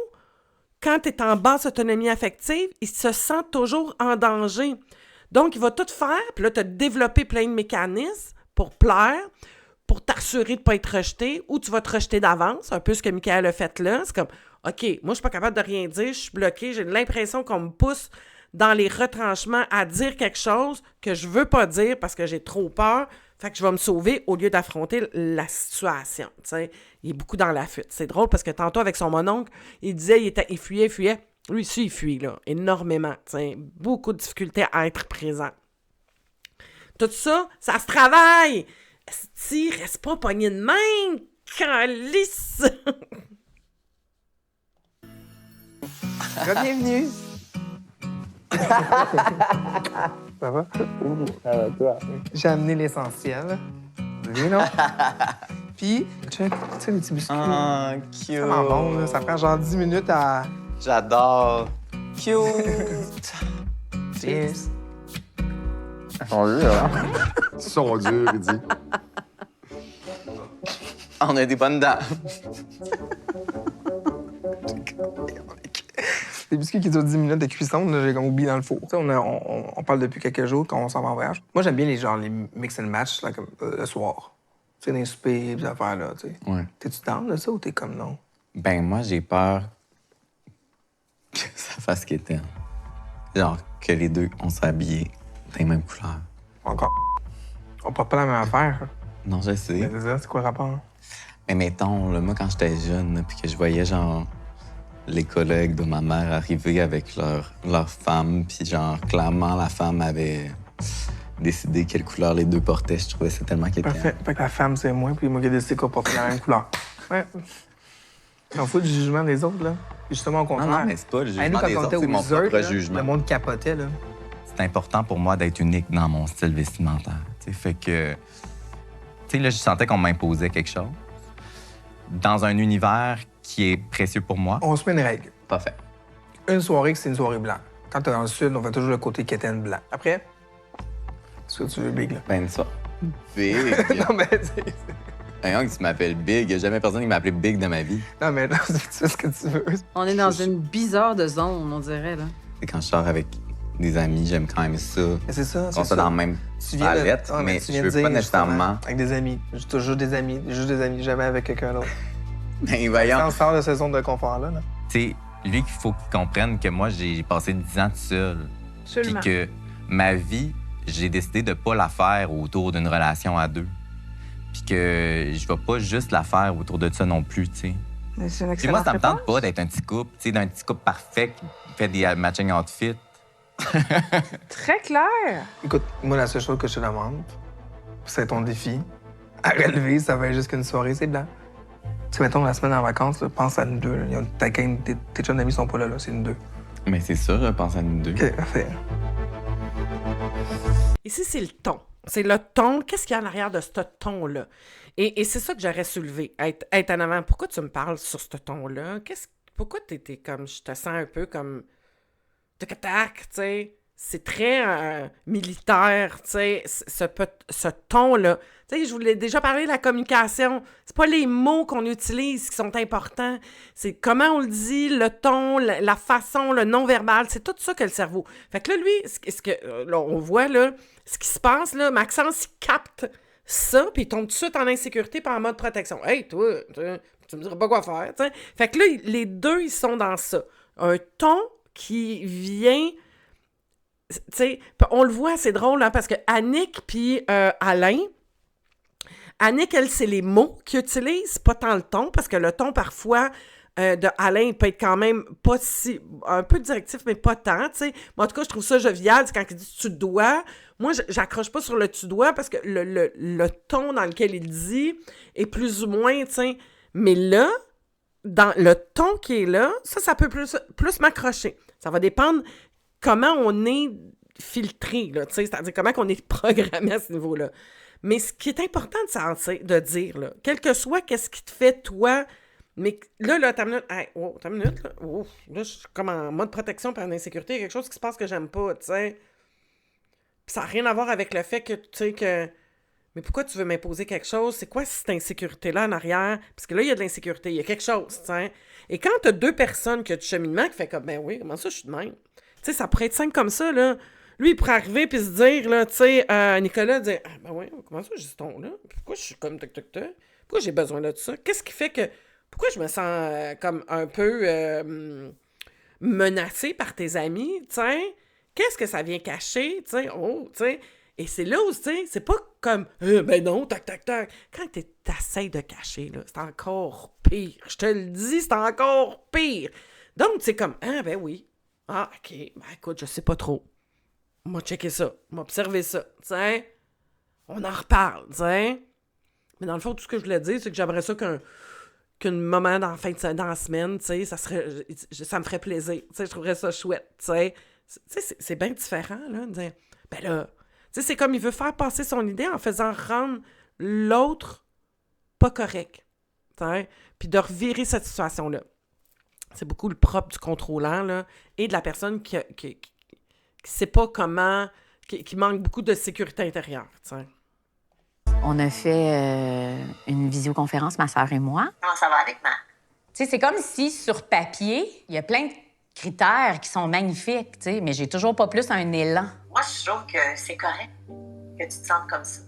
quand t'es en basse autonomie affective, il se sent toujours en danger. Donc, il va tout faire, puis là, tu as développé plein de mécanismes pour plaire, pour t'assurer de ne pas être rejeté, ou tu vas te rejeter d'avance, un peu ce que Michael a fait là. C'est comme, OK, moi, je suis pas capable de rien dire, je suis bloqué, j'ai l'impression qu'on me pousse dans les retranchements à dire quelque chose que je veux pas dire parce que j'ai trop peur, fait que je vais me sauver au lieu d'affronter la situation, tu sais. Il est beaucoup dans la fuite. C'est drôle parce que tantôt, avec son mononcle, il disait, il fuyait. Lui, ici, il fuit, là, énormément. T'sais, beaucoup de difficultés à être présent. Tout ça, ça se travaille! Esti, reste pas pogné de même! Calice! Bienvenue! Ça va? Toi. J'ai amené l'essentiel. Oui, non? Puis, check, tu sais, les petits biscuits. Ah, cute. C'est vraiment bon, là. Ça prend genre 10 minutes à... J'adore. Cute. Cheers. Ils sont durs, hein? Ils sont durs, il dit. On a des bonnes dents. Les biscuits qui durent 10 minutes de cuisson, là, j'ai comme oublié dans le four. Tu sais, on parle depuis quelques jours quand on s'en va en voyage. Moi, j'aime bien les mix and match là, comme, le soir. Tu sais, dans les soupers, des affaires là, tu sais. Ouais. T'es-tu down de ça ou t'es comme non? Ben, moi, j'ai peur que ça fasse qu'éterne. Genre, que les deux, on s'habille dans les mêmes couleurs. Encore. On porte pas la même affaire. Non, je sais. Mais c'est ça, c'est quoi le rapport? Mais mettons, là, moi, quand j'étais jeune, là, puis que je voyais, genre, les collègues de ma mère arriver avec leur femme, puis genre, clairement, la femme avait décidé quelle couleur les deux portaient. Je trouvais ça tellement qu'éterne. Parfait. Fait que la femme, c'est moi, puis moi qui ai décidé qu'on portait la même couleur. Ouais. On fout du jugement des autres, là. Puis justement, au contraire. Non, mais c'est pas le jugement nous, quand des on autres, était c'est au mon Wizard, propre là, jugement. Le monde capotait, là. C'est important pour moi d'être unique dans mon style vestimentaire. T'sais, fait que, tu sais, là, je sentais qu'on m'imposait quelque chose. Dans un univers qui est précieux pour moi. On se met une règle. Pas fait. Une soirée, c'est une soirée blanche. Quand t'es dans le sud, on fait toujours le côté quétaine blanc. Après, c'est ce que tu veux, Big, là. Ben, ça. Big. Non, mais c'est... Un tu m'appelles Big. Il n'y a jamais personne qui m'a appelé Big de ma vie. Non, mais là, c'est ce que tu veux. On est dans une bizarre de zone, on dirait, là. Et quand je sors avec des amis, j'aime quand même ça. Mais c'est ça, qu'on soit dans la même palette, mais je veux pas nécessairement... Avec des amis. J'ai toujours des amis. Juste des amis. Jamais avec quelqu'un d'autre. Ben, voyons. On sort de cette zone de confort-là, là. Tu sais, lui, il faut qu'il comprenne que moi, j'ai passé 10 ans tout seul. Absolument. Puis que ma vie, j'ai décidé de pas la faire autour d'une relation à deux. Puis que je vais pas juste la faire autour de ça non plus, tu sais. Mais c'est une Puis moi, excellente ça me tente réponse. pas d'être un petit couple, tu sais, d'un petit couple parfait qui fait des matching outfits. Très clair. Écoute, moi, la seule chose que je te demande, c'est ton défi. À relever, ça va être juste qu'une soirée, c'est blanc. Tu sais, mettons, la semaine en vacances, là, pense à nous deux. Là. Ta gang, tes jeunes amis sont pas là, c'est nous deux. Mais c'est ça, je pense à nous deux. OK, parfait. Ici, c'est le ton. C'est le ton. Qu'est-ce qu'il y a en arrière de ce ton-là? Et c'est ça que j'aurais soulevé. Être en avant. Pourquoi tu me parles sur ce ton-là? Pourquoi t'es comme... Je te sens un peu comme... Tac, tu sais. C'est très militaire, tu sais, ce ton-là. Tu sais, je vous l'ai déjà parlé, la communication. C'est pas les mots qu'on utilise qui sont importants. C'est comment on le dit, le ton, la façon, le non-verbal. C'est tout ça que le cerveau. Fait que là, lui, là, on voit, là, ce qui se passe, là, Maxence, il capte ça, puis il tombe tout de suite en insécurité puis en mode protection. Hey, toi, tu me diras pas quoi faire, tu sais. Fait que là, les deux, ils sont dans ça. Un ton qui vient... Tu sais, on le voit, c'est drôle, hein, parce que Annick puis Alain, Annick, elle, c'est les mots qu'ils utilisent, pas tant le ton, parce que le ton, parfois, de Alain peut être quand même pas si... un peu directif, mais pas tant, tu sais. En tout cas, je trouve ça jovial, c'est quand il dit « tu dois ». Moi, j'accroche pas sur le « tu dois » parce que le ton dans lequel il dit est plus ou moins, tu sais. Mais là, dans le ton qui est là, ça peut plus m'accrocher. Ça va dépendre comment on est filtré, là, tu sais, c'est-à-dire comment on est programmé à ce niveau-là. Mais ce qui est important de dire, là, quel que soit qu'est-ce qui te fait, toi, mais là, t'as une minute, hey, t'as une minute, là, là, je suis comme en mode protection par une insécurité, il y a quelque chose qui se passe que j'aime pas, tu sais. Puis ça n'a rien à voir avec le fait que, tu sais, que... Mais pourquoi tu veux m'imposer quelque chose? C'est quoi cette insécurité-là en arrière? Parce que là, il y a de l'insécurité, il y a quelque chose, tu sais. Et quand t'as deux personnes qui ont du cheminement qui fait comme, ben oui, comment ça, je suis de même? Tu sais, ça pourrait être simple comme ça, là. Lui, il pourrait arriver puis se dire, là, tu sais, Nicolas, dire, ah, ben oui, comment ça, j'ai ce ton-là? Pourquoi je suis comme toc-toc-toc? Pourquoi j'ai besoin de ça? Qu'est-ce qui fait que... Pourquoi je me sens comme un peu menacée par tes amis, tu sais? Qu'est-ce que ça vient cacher, tu sais? Oh, tu sais... Et c'est là où, tu sais, c'est pas comme, ben non, tac, tac, tac. Quand t'essayes de cacher, là, c'est encore pire. Je te le dis, c'est encore pire. Donc, c'est comme, ah, ben oui. Ah, OK. Ben écoute, je sais pas trop. On va checker ça. On va observer ça. Tu sais, on en reparle, tu sais. Mais dans le fond, tout ce que je voulais dire, c'est que j'aimerais ça qu'un moment dans la semaine, tu sais, ça me ferait plaisir. Tu sais, je trouverais ça chouette, tu sais. C'est bien différent, là, de dire, ben là, tu sais, c'est comme il veut faire passer son idée en faisant rendre l'autre pas correct, tu sais, puis de revirer cette situation-là. C'est beaucoup le propre du contrôlant, là, et de la personne qui sait pas comment, qui manque beaucoup de sécurité intérieure, tu sais. On a fait une visioconférence, ma sœur et moi. Comment ça va avec ma? Tu sais, c'est comme si, sur papier, il y a plein de critères qui sont magnifiques, tu sais, mais j'ai toujours pas plus un élan. Moi, je trouve que c'est correct que tu te sentes comme ça.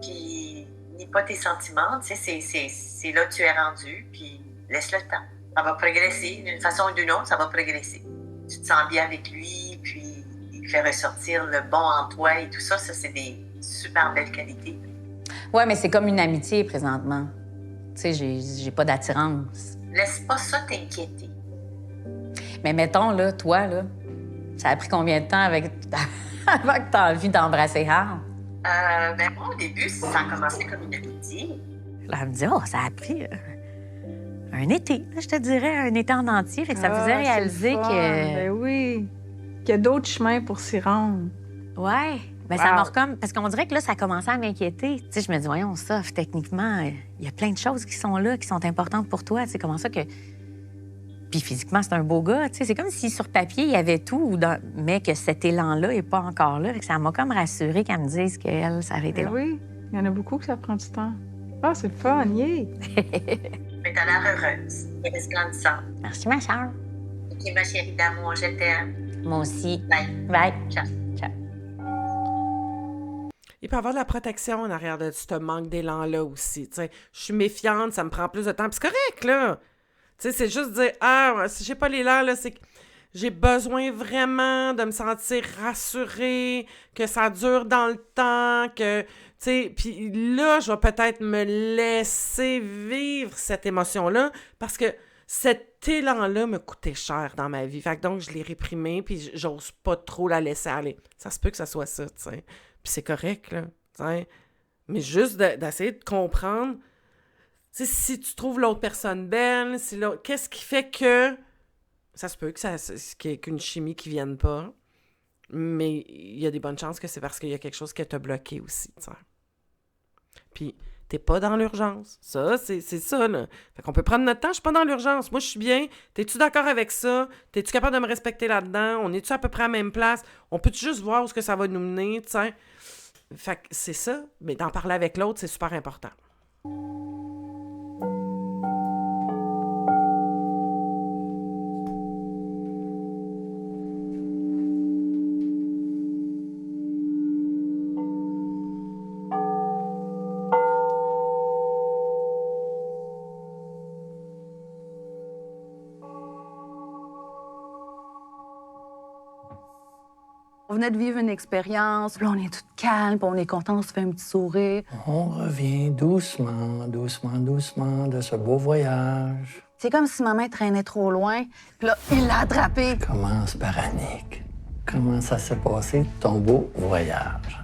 Puis, nie pas tes sentiments, tu sais, c'est là que tu es rendu, puis laisse le temps. Ça va progresser, d'une façon ou d'une autre, ça va progresser. Tu te sens bien avec lui, puis il fait ressortir le bon en toi et tout ça, c'est des super belles qualités. Ouais, mais c'est comme une amitié présentement. Tu sais, j'ai pas d'attirance. Laisse pas ça t'inquiéter. Mais mettons, là, toi, là, ça a pris combien de temps avant que t'as envie d'embrasser Hal? Ben moi, au début, ça a commencé comme une amitié. Là, elle me dit, oh, ça a pris un été, je te dirais, un été en entier. Fait que ça me faisait réaliser que... Ben oui, qu'il y a d'autres chemins pour s'y rendre. Ouais. Ben, ça m'a comme... Parce qu'on dirait que là, ça commençait à m'inquiéter. Tu sais, je me dis, voyons, ça, techniquement, il y a plein de choses qui sont là, qui sont importantes pour toi. Tu sais, comment ça que... Puis physiquement, c'est un beau gars. Tu sais, c'est comme si sur papier, il y avait tout, mais que cet élan-là n'est pas encore là. Fait que ça m'a comme rassurée qu'elle me dise qu'elle, ça avait été long. Oui, il y en a beaucoup que ça prend du temps. Ah, c'est le fun, yeah! Mais t'as l'air heureuse et resplendissante. Merci, ma soeur. OK, ma chérie d'amour, je t'aime. Moi aussi. Bye. Bye. Ciao. Ciao. Il peut y avoir de la protection en arrière de ce manque d'élan-là aussi. Je suis méfiante, ça me prend plus de temps. Puis c'est correct, là. Tu sais, c'est juste dire, si j'ai pas l'élan, là, c'est que j'ai besoin vraiment de me sentir rassurée, que ça dure dans le temps, que, tu sais, puis là, je vais peut-être me laisser vivre cette émotion-là parce que cet élan-là me coûtait cher dans ma vie. Fait que donc, je l'ai réprimé, puis j'ose pas trop la laisser aller. Ça se peut que ça soit ça, tu sais. Puis c'est correct, là, tu sais. Mais juste d'essayer de comprendre, tu sais, si tu trouves l'autre personne belle, qu'est-ce qui fait que... Ça se peut qu'il y ait qu'une chimie qui vienne pas, mais il y a des bonnes chances que c'est parce qu'il y a quelque chose qui t'a bloqué aussi, tu sais. Puis, t'es pas dans l'urgence. Ça, c'est ça, là. Fait qu'on peut prendre notre temps. Je suis pas dans l'urgence. Moi, je suis bien. T'es-tu d'accord avec ça? T'es-tu capable de me respecter là-dedans? On est-tu à peu près à la même place? On peut juste voir où est-ce que ça va nous mener, tu sais? Fait que c'est ça. Mais d'en parler avec l'autre, c'est super important. On venait de vivre une expérience, puis là, on est toute calme, puis on est content, on se fait un petit sourire. On revient doucement, doucement, doucement de ce beau voyage. C'est comme si ma main traînait trop loin, puis là, il l'a attrapé. Commence par Annick. Comment ça s'est passé, ton beau voyage?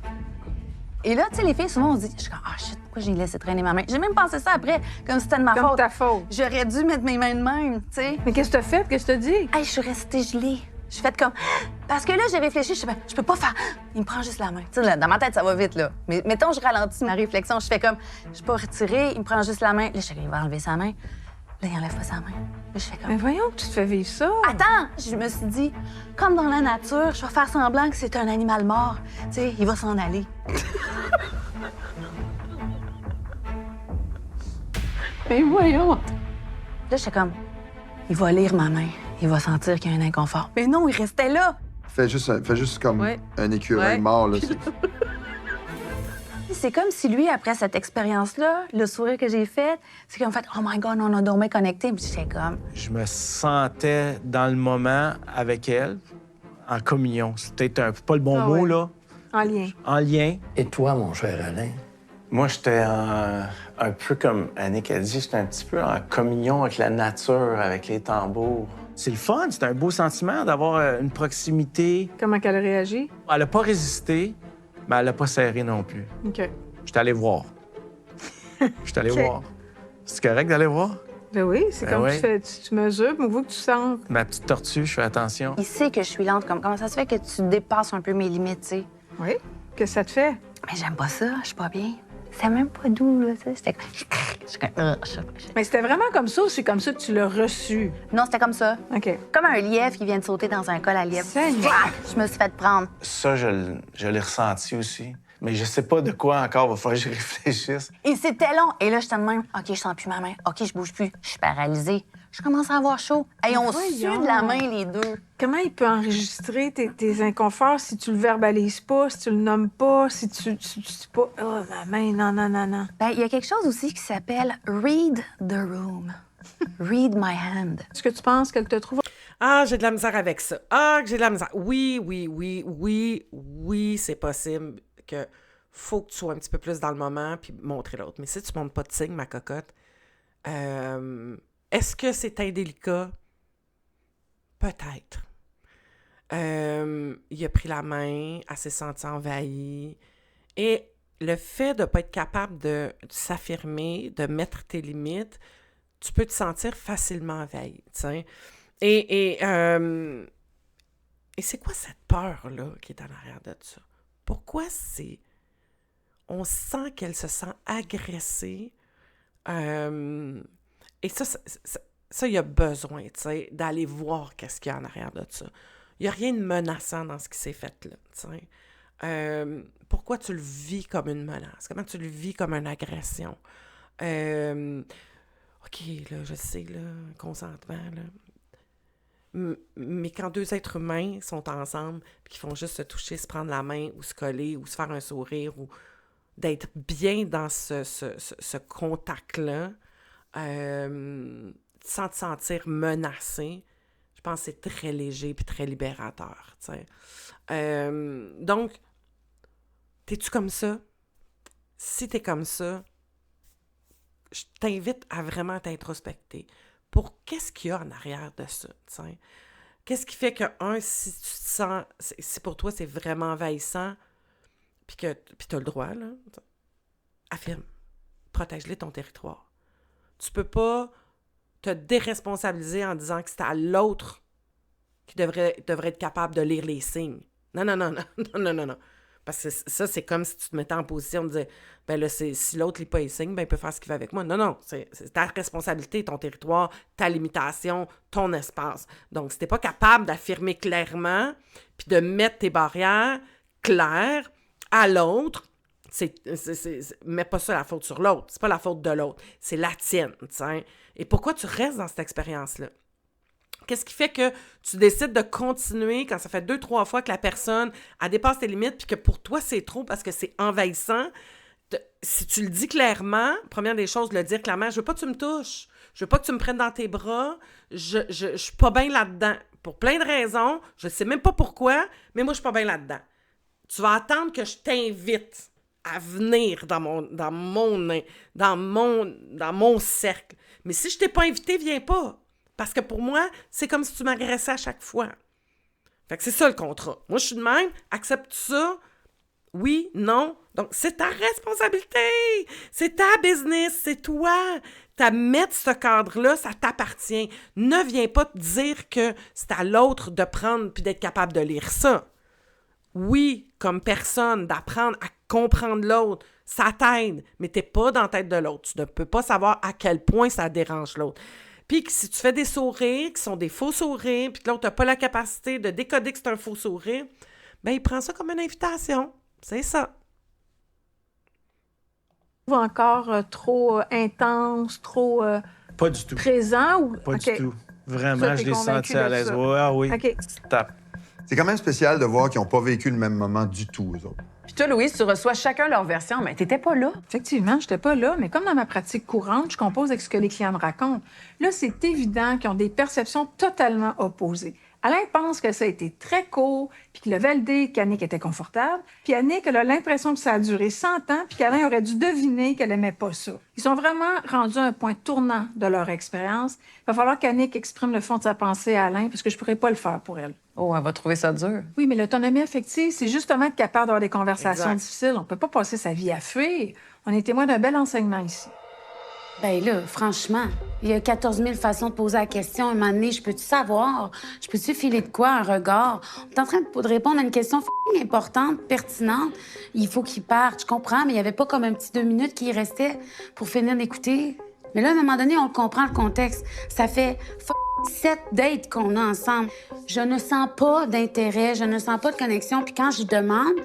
Et là, tu sais, les filles, souvent, on se dit, je suis comme, ah, shit, pourquoi j'ai laissé traîner ma main? J'ai même pensé ça après, comme si c'était de ma faute. Comme ta faute. J'aurais dû mettre mes mains de même, tu sais. Mais qu'est-ce que t'as fait? Qu'est-ce que t'as dit? Hey, je suis restée gelée. Je suis faite comme... Parce que là, j'ai réfléchi, je peux pas faire... Il me prend juste la main. Tu sais, là, dans ma tête, ça va vite, là. Mais mettons, je ralentis ma réflexion. Je fais comme... Je peux pas retirer, il me prend juste la main. Là, je suis comme, il va enlever sa main. Là, il enlève pas sa main. Là, je fais comme... Mais voyons que tu te fais vivre ça. Attends! Je me suis dit, comme dans la nature, je vais faire semblant que c'est un animal mort. Tu sais, il va s'en aller. Mais voyons! Là, je fais comme... Il va lire ma main. Il va sentir qu'il y a un inconfort. Mais non, il restait là. Fais juste comme un écureuil mort, là. C'est comme si lui, après cette expérience-là, le sourire que j'ai fait, c'est comme fait, oh my God, on a dormi connectés. Puis j'étais comme... Je me sentais dans le moment avec elle, en communion. C'est peut-être pas le bon mot, là. En lien. En lien. Et toi, mon cher Alain? Moi, j'étais un peu comme Annick a dit, j'étais un petit peu en communion avec la nature, avec les tambours. C'est le fun, c'est un beau sentiment d'avoir une proximité. Comment qu'elle a réagi? Elle a pas résisté, mais elle a pas serré non plus. OK. J'étais allé voir. J'étais allé voir. C'est correct d'aller voir? Ben oui, c'est Ben comme oui. tu mesures, mais on veut que tu sentes. Ma petite tortue, je fais attention. Il sait que je suis lente. Comment ça se fait que tu dépasses un peu mes limites, tu sais? Oui. Qu'est-ce que ça te fait? Mais j'aime pas ça, je suis pas bien. C'est même pas doux, là, tu sais. C'était Mais c'était vraiment comme ça ou c'est comme ça que tu l'as reçu? Non, c'était comme ça. OK. Comme un lièvre qui vient de sauter dans un col à lièvre. Je me suis fait prendre. Ça, je l'ai ressenti aussi. Mais je sais pas de quoi encore, va falloir que je réfléchisse. Et c'était long. Et là, j'étais de même. OK, je sens plus ma main. OK, je bouge plus. Je suis paralysée. Je commence à avoir chaud. Et on sue de la main, les deux. Comment il peut enregistrer tes inconforts si tu le verbalises pas, si tu le nommes pas, si tu dis pas « Oh, ma main, non. » Ben, il y a quelque chose aussi qui s'appelle « read the room ». Read my hand. Est-ce que tu penses qu'elle te trouve... Ah, j'ai de la misère avec ça. Ah, que j'ai de la misère. Oui, c'est possible que faut que tu sois un petit peu plus dans le moment puis montrer l'autre. Mais si tu montres pas de signe, ma cocotte, est-ce que c'est indélicat? Peut-être. Il a pris la main, elle s'est sentie envahie. Et le fait de ne pas être capable de s'affirmer, de mettre tes limites, tu peux te sentir facilement envahi, tu sais. Et c'est quoi cette peur-là qui est en arrière de ça? Pourquoi c'est... On sent qu'elle se sent agressée. Et ça, il y a besoin, tu sais, d'aller voir qu'est-ce qu'il y a en arrière de ça. Il n'y a rien de menaçant dans ce qui s'est fait là, tu sais. Pourquoi tu le vis comme une menace? Comment tu le vis comme une agression? OK, là, je sais, là, consentement, là. Mais quand deux êtres humains sont ensemble et qu'ils font juste se toucher, se prendre la main ou se coller ou se faire un sourire ou d'être bien dans ce contact-là, sans te sentir menacé, je pense que c'est très léger et très libérateur. Donc, t'es-tu comme ça? Si t'es comme ça, je t'invite à vraiment t'introspecter. Pour qu'est-ce qu'il y a en arrière de ça? T'sais? Qu'est-ce qui fait que, si tu te sens, si pour toi c'est vraiment envahissant, puis tu as le droit, là, affirme. Protège-les ton territoire. Tu peux pas te déresponsabiliser en disant que c'est à l'autre qui devrait être capable de lire les signes. Non. Parce que ça, c'est comme si tu te mettais en position de dire, ben là, si l'autre lit pas les signes, ben il peut faire ce qu'il veut avec moi. Non, c'est ta responsabilité, ton territoire, ta limitation, ton espace. Donc, si t'es pas capable d'affirmer clairement, puis de mettre tes barrières claires à l'autre, mets pas ça la faute sur l'autre. C'est pas la faute de l'autre. C'est la tienne, tu sais. Et pourquoi tu restes dans cette expérience-là? Qu'est-ce qui fait que tu décides de continuer quand ça fait 2-3 fois que la personne, elle dépasse tes limites puis que pour toi, c'est trop parce que c'est envahissant? Si tu le dis clairement, première des choses, le dire clairement, je veux pas que tu me touches. Je veux pas que tu me prennes dans tes bras. Je suis pas bien là-dedans. Pour plein de raisons. Je sais même pas pourquoi, mais moi, je suis pas bien là-dedans. Tu vas attendre que je t'invite à venir dans mon cercle. Mais si je t'ai pas invité, viens pas. Parce que pour moi, c'est comme si tu m'agressais à chaque fois. Fait que c'est ça le contrat. Moi, je suis de même, accepte ça. Oui, non. Donc, c'est ta responsabilité. C'est ta business, c'est toi. T'as mettre ce cadre-là, ça t'appartient. Ne viens pas te dire que c'est à l'autre de prendre puis d'être capable de lire ça. Oui, comme personne, d'apprendre à comprendre l'autre, ça t'aide, mais t'es pas dans la tête de l'autre. Tu ne peux pas savoir à quel point ça dérange l'autre. Puis si tu fais des sourires qui sont des faux sourires, puis que l'autre n'a pas la capacité de décoder que c'est un faux sourire, bien, il prend ça comme une invitation. C'est ça. Encore trop intense, trop pas du tout. Présent? Ou... Pas du tout. Vraiment, Ça, je t'es l'ai convaincu senti à de l'aise. ça. Ah oui. OK. Tape. C'est quand même spécial de voir qu'ils n'ont pas vécu le même moment du tout, eux autres. Puis toi, Louise, tu reçois chacun leur version, mais t'étais pas là. Effectivement, j'étais pas là, mais comme dans ma pratique courante, je compose avec ce que les clients me racontent. Là, c'est évident qu'ils ont des perceptions totalement opposées. Alain pense que ça a été très court, puis qu'il a validé qu'Annick était confortable. Puis Annick, elle a l'impression que ça a duré 100 ans, puis qu'Alain aurait dû deviner qu'elle aimait pas ça. Ils sont vraiment rendus à un point tournant de leur expérience. Il va falloir qu'Annick exprime le fond de sa pensée à Alain, parce que je pourrais pas le faire pour elle. Oh, elle va trouver ça dur. Oui, mais l'autonomie affective, c'est justement être capable d'avoir des conversations Exact. difficiles. On peut pas passer sa vie à fuir. On est témoin d'un bel enseignement ici. Ben là, franchement, il y a 14 000 façons de poser la question. Un moment donné, je peux-tu savoir? Je peux-tu filer de quoi, un regard? On est en train de répondre à une question importante, pertinente. Il faut qu'il parte, je comprends, mais il n'y avait pas comme un petit 2 minutes qui restait pour finir d'écouter. Mais là, à un moment donné, on comprend le contexte. Ça fait 7 dates qu'on a ensemble. Je ne sens pas d'intérêt, je ne sens pas de connexion. Puis quand je demande,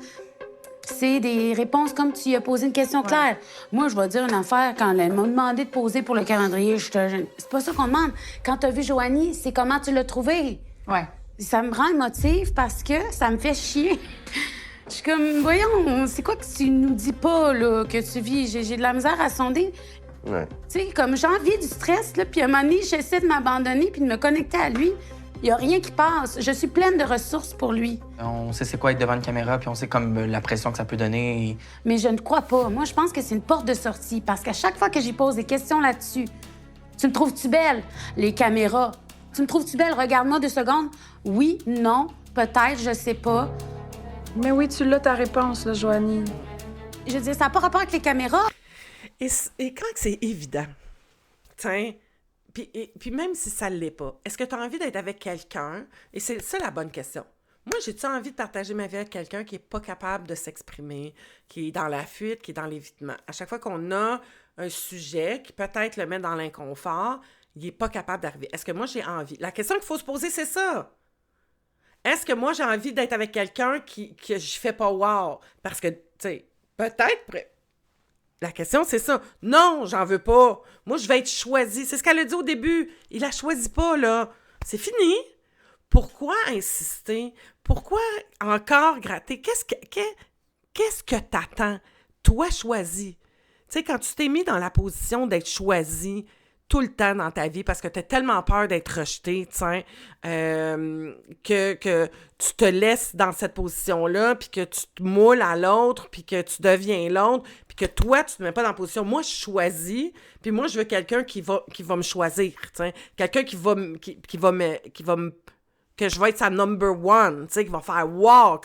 c'est des réponses comme tu as posé une question claire. Moi, je vais dire une affaire quand elle m'a demandé de poser pour le calendrier. C'est pas ça qu'on demande. Quand tu as vu Joanie, c'est comment tu l'as trouvée. Ouais. Ça me rend émotive parce que ça me fait chier. Je suis comme, voyons, c'est quoi que tu nous dis pas, là, que tu vis? J'ai de la misère à sonder. Ouais. Tu sais, comme j'envie du stress, là, puis à un moment donné, j'essaie de m'abandonner puis de me connecter à lui. Il n'y a rien qui passe. Je suis pleine de ressources pour lui. On sait c'est quoi être devant une caméra, puis on sait comme la pression que ça peut donner. Mais je ne crois pas. Moi, je pense que c'est une porte de sortie parce qu'à chaque fois que j'y pose des questions là-dessus, tu me trouves-tu belle? Les caméras. Tu me trouves-tu belle? Regarde-moi 2 secondes. Oui, non, peut-être, je sais pas. Mais oui, tu l'as ta réponse, là, Joanie. Je veux dire, ça n'a pas rapport avec les caméras. Et quand c'est évident, tiens, puis même si ça ne l'est pas, est-ce que tu as envie d'être avec quelqu'un? Et c'est ça la bonne question. Moi, j'ai-tu envie de partager ma vie avec quelqu'un qui n'est pas capable de s'exprimer, qui est dans la fuite, qui est dans l'évitement? À chaque fois qu'on a un sujet qui peut-être le met dans l'inconfort, il n'est pas capable d'arriver. Est-ce que moi, j'ai envie? La question qu'il faut se poser, c'est ça. Est-ce que moi, j'ai envie d'être avec quelqu'un que je fais pas wow? Parce que, tu sais, peut-être... La question, c'est ça. Non, j'en veux pas. Moi, je vais être choisie. C'est ce qu'elle a dit au début. Il la choisit pas, là. C'est fini. Pourquoi insister? Pourquoi encore gratter? Qu'est-ce que t'attends? Toi, choisis. Tu sais, quand tu t'es mis dans la position d'être choisi tout le temps dans ta vie parce que tu as tellement peur d'être rejeté, tu sais, que tu te laisses dans cette position-là, puis que tu te moules à l'autre, puis que tu deviens l'autre, puis que toi, tu te mets pas dans la position. Moi, je choisis, puis moi, je veux quelqu'un qui va me choisir, tu sais, quelqu'un qui va me que je vais être sa number one, tu sais, qui va faire « wow »,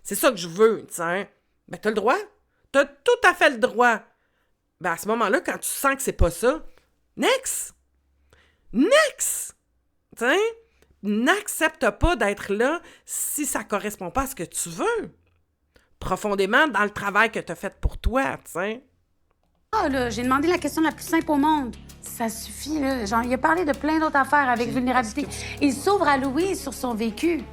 c'est ça que je veux, tu sais. Ben, t'as le droit. T'as tout à fait le droit. Ben, à ce moment-là, quand tu sens que c'est pas ça, next! Next! Tu sais, n'accepte pas d'être là si ça correspond pas à ce que tu veux. Profondément dans le travail que tu as fait pour toi, tu sais. Ah, là, j'ai demandé la question la plus simple au monde. Ça suffit, là. Genre, il a parlé de plein d'autres affaires avec vulnérabilité. Il s'ouvre à Louise sur son vécu.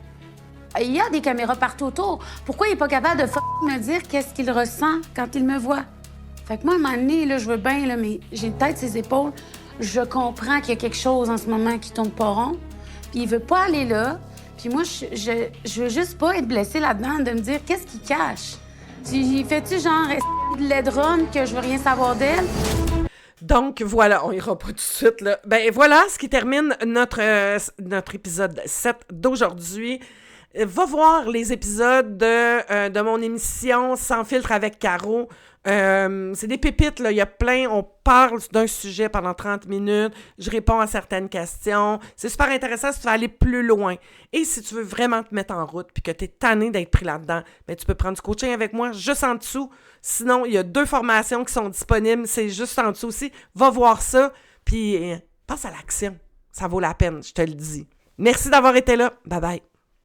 Il y a des caméras partout autour. Pourquoi il est pas capable de me dire qu'est-ce qu'il ressent quand il me voit? Fait que moi, à un moment donné, là, je veux bien, là, mais j'ai une tête, ses épaules. Je comprends qu'il y a quelque chose en ce moment qui tourne pas rond. Puis il veut pas aller là. Puis moi, je veux juste pas être blessée là-dedans, de me dire qu'est-ce qu'il cache. Fais-tu genre de laidronne que je veux rien savoir d'elle? Donc, voilà, on ira pas tout de suite, là. Ben voilà ce qui termine notre épisode 7 d'aujourd'hui. Va voir les épisodes de mon émission Sans filtre avec Caro. C'est des pépites, là. Il y a plein. On parle d'un sujet pendant 30 minutes. Je réponds à certaines questions. C'est super intéressant si tu veux aller plus loin. Et si tu veux vraiment te mettre en route puis que tu es tanné d'être pris là-dedans, ben, tu peux prendre du coaching avec moi juste en dessous. Sinon, il y a 2 formations qui sont disponibles. C'est juste en dessous aussi. Va voir ça. Puis passe à l'action. Ça vaut la peine, je te le dis. Merci d'avoir été là. Bye bye.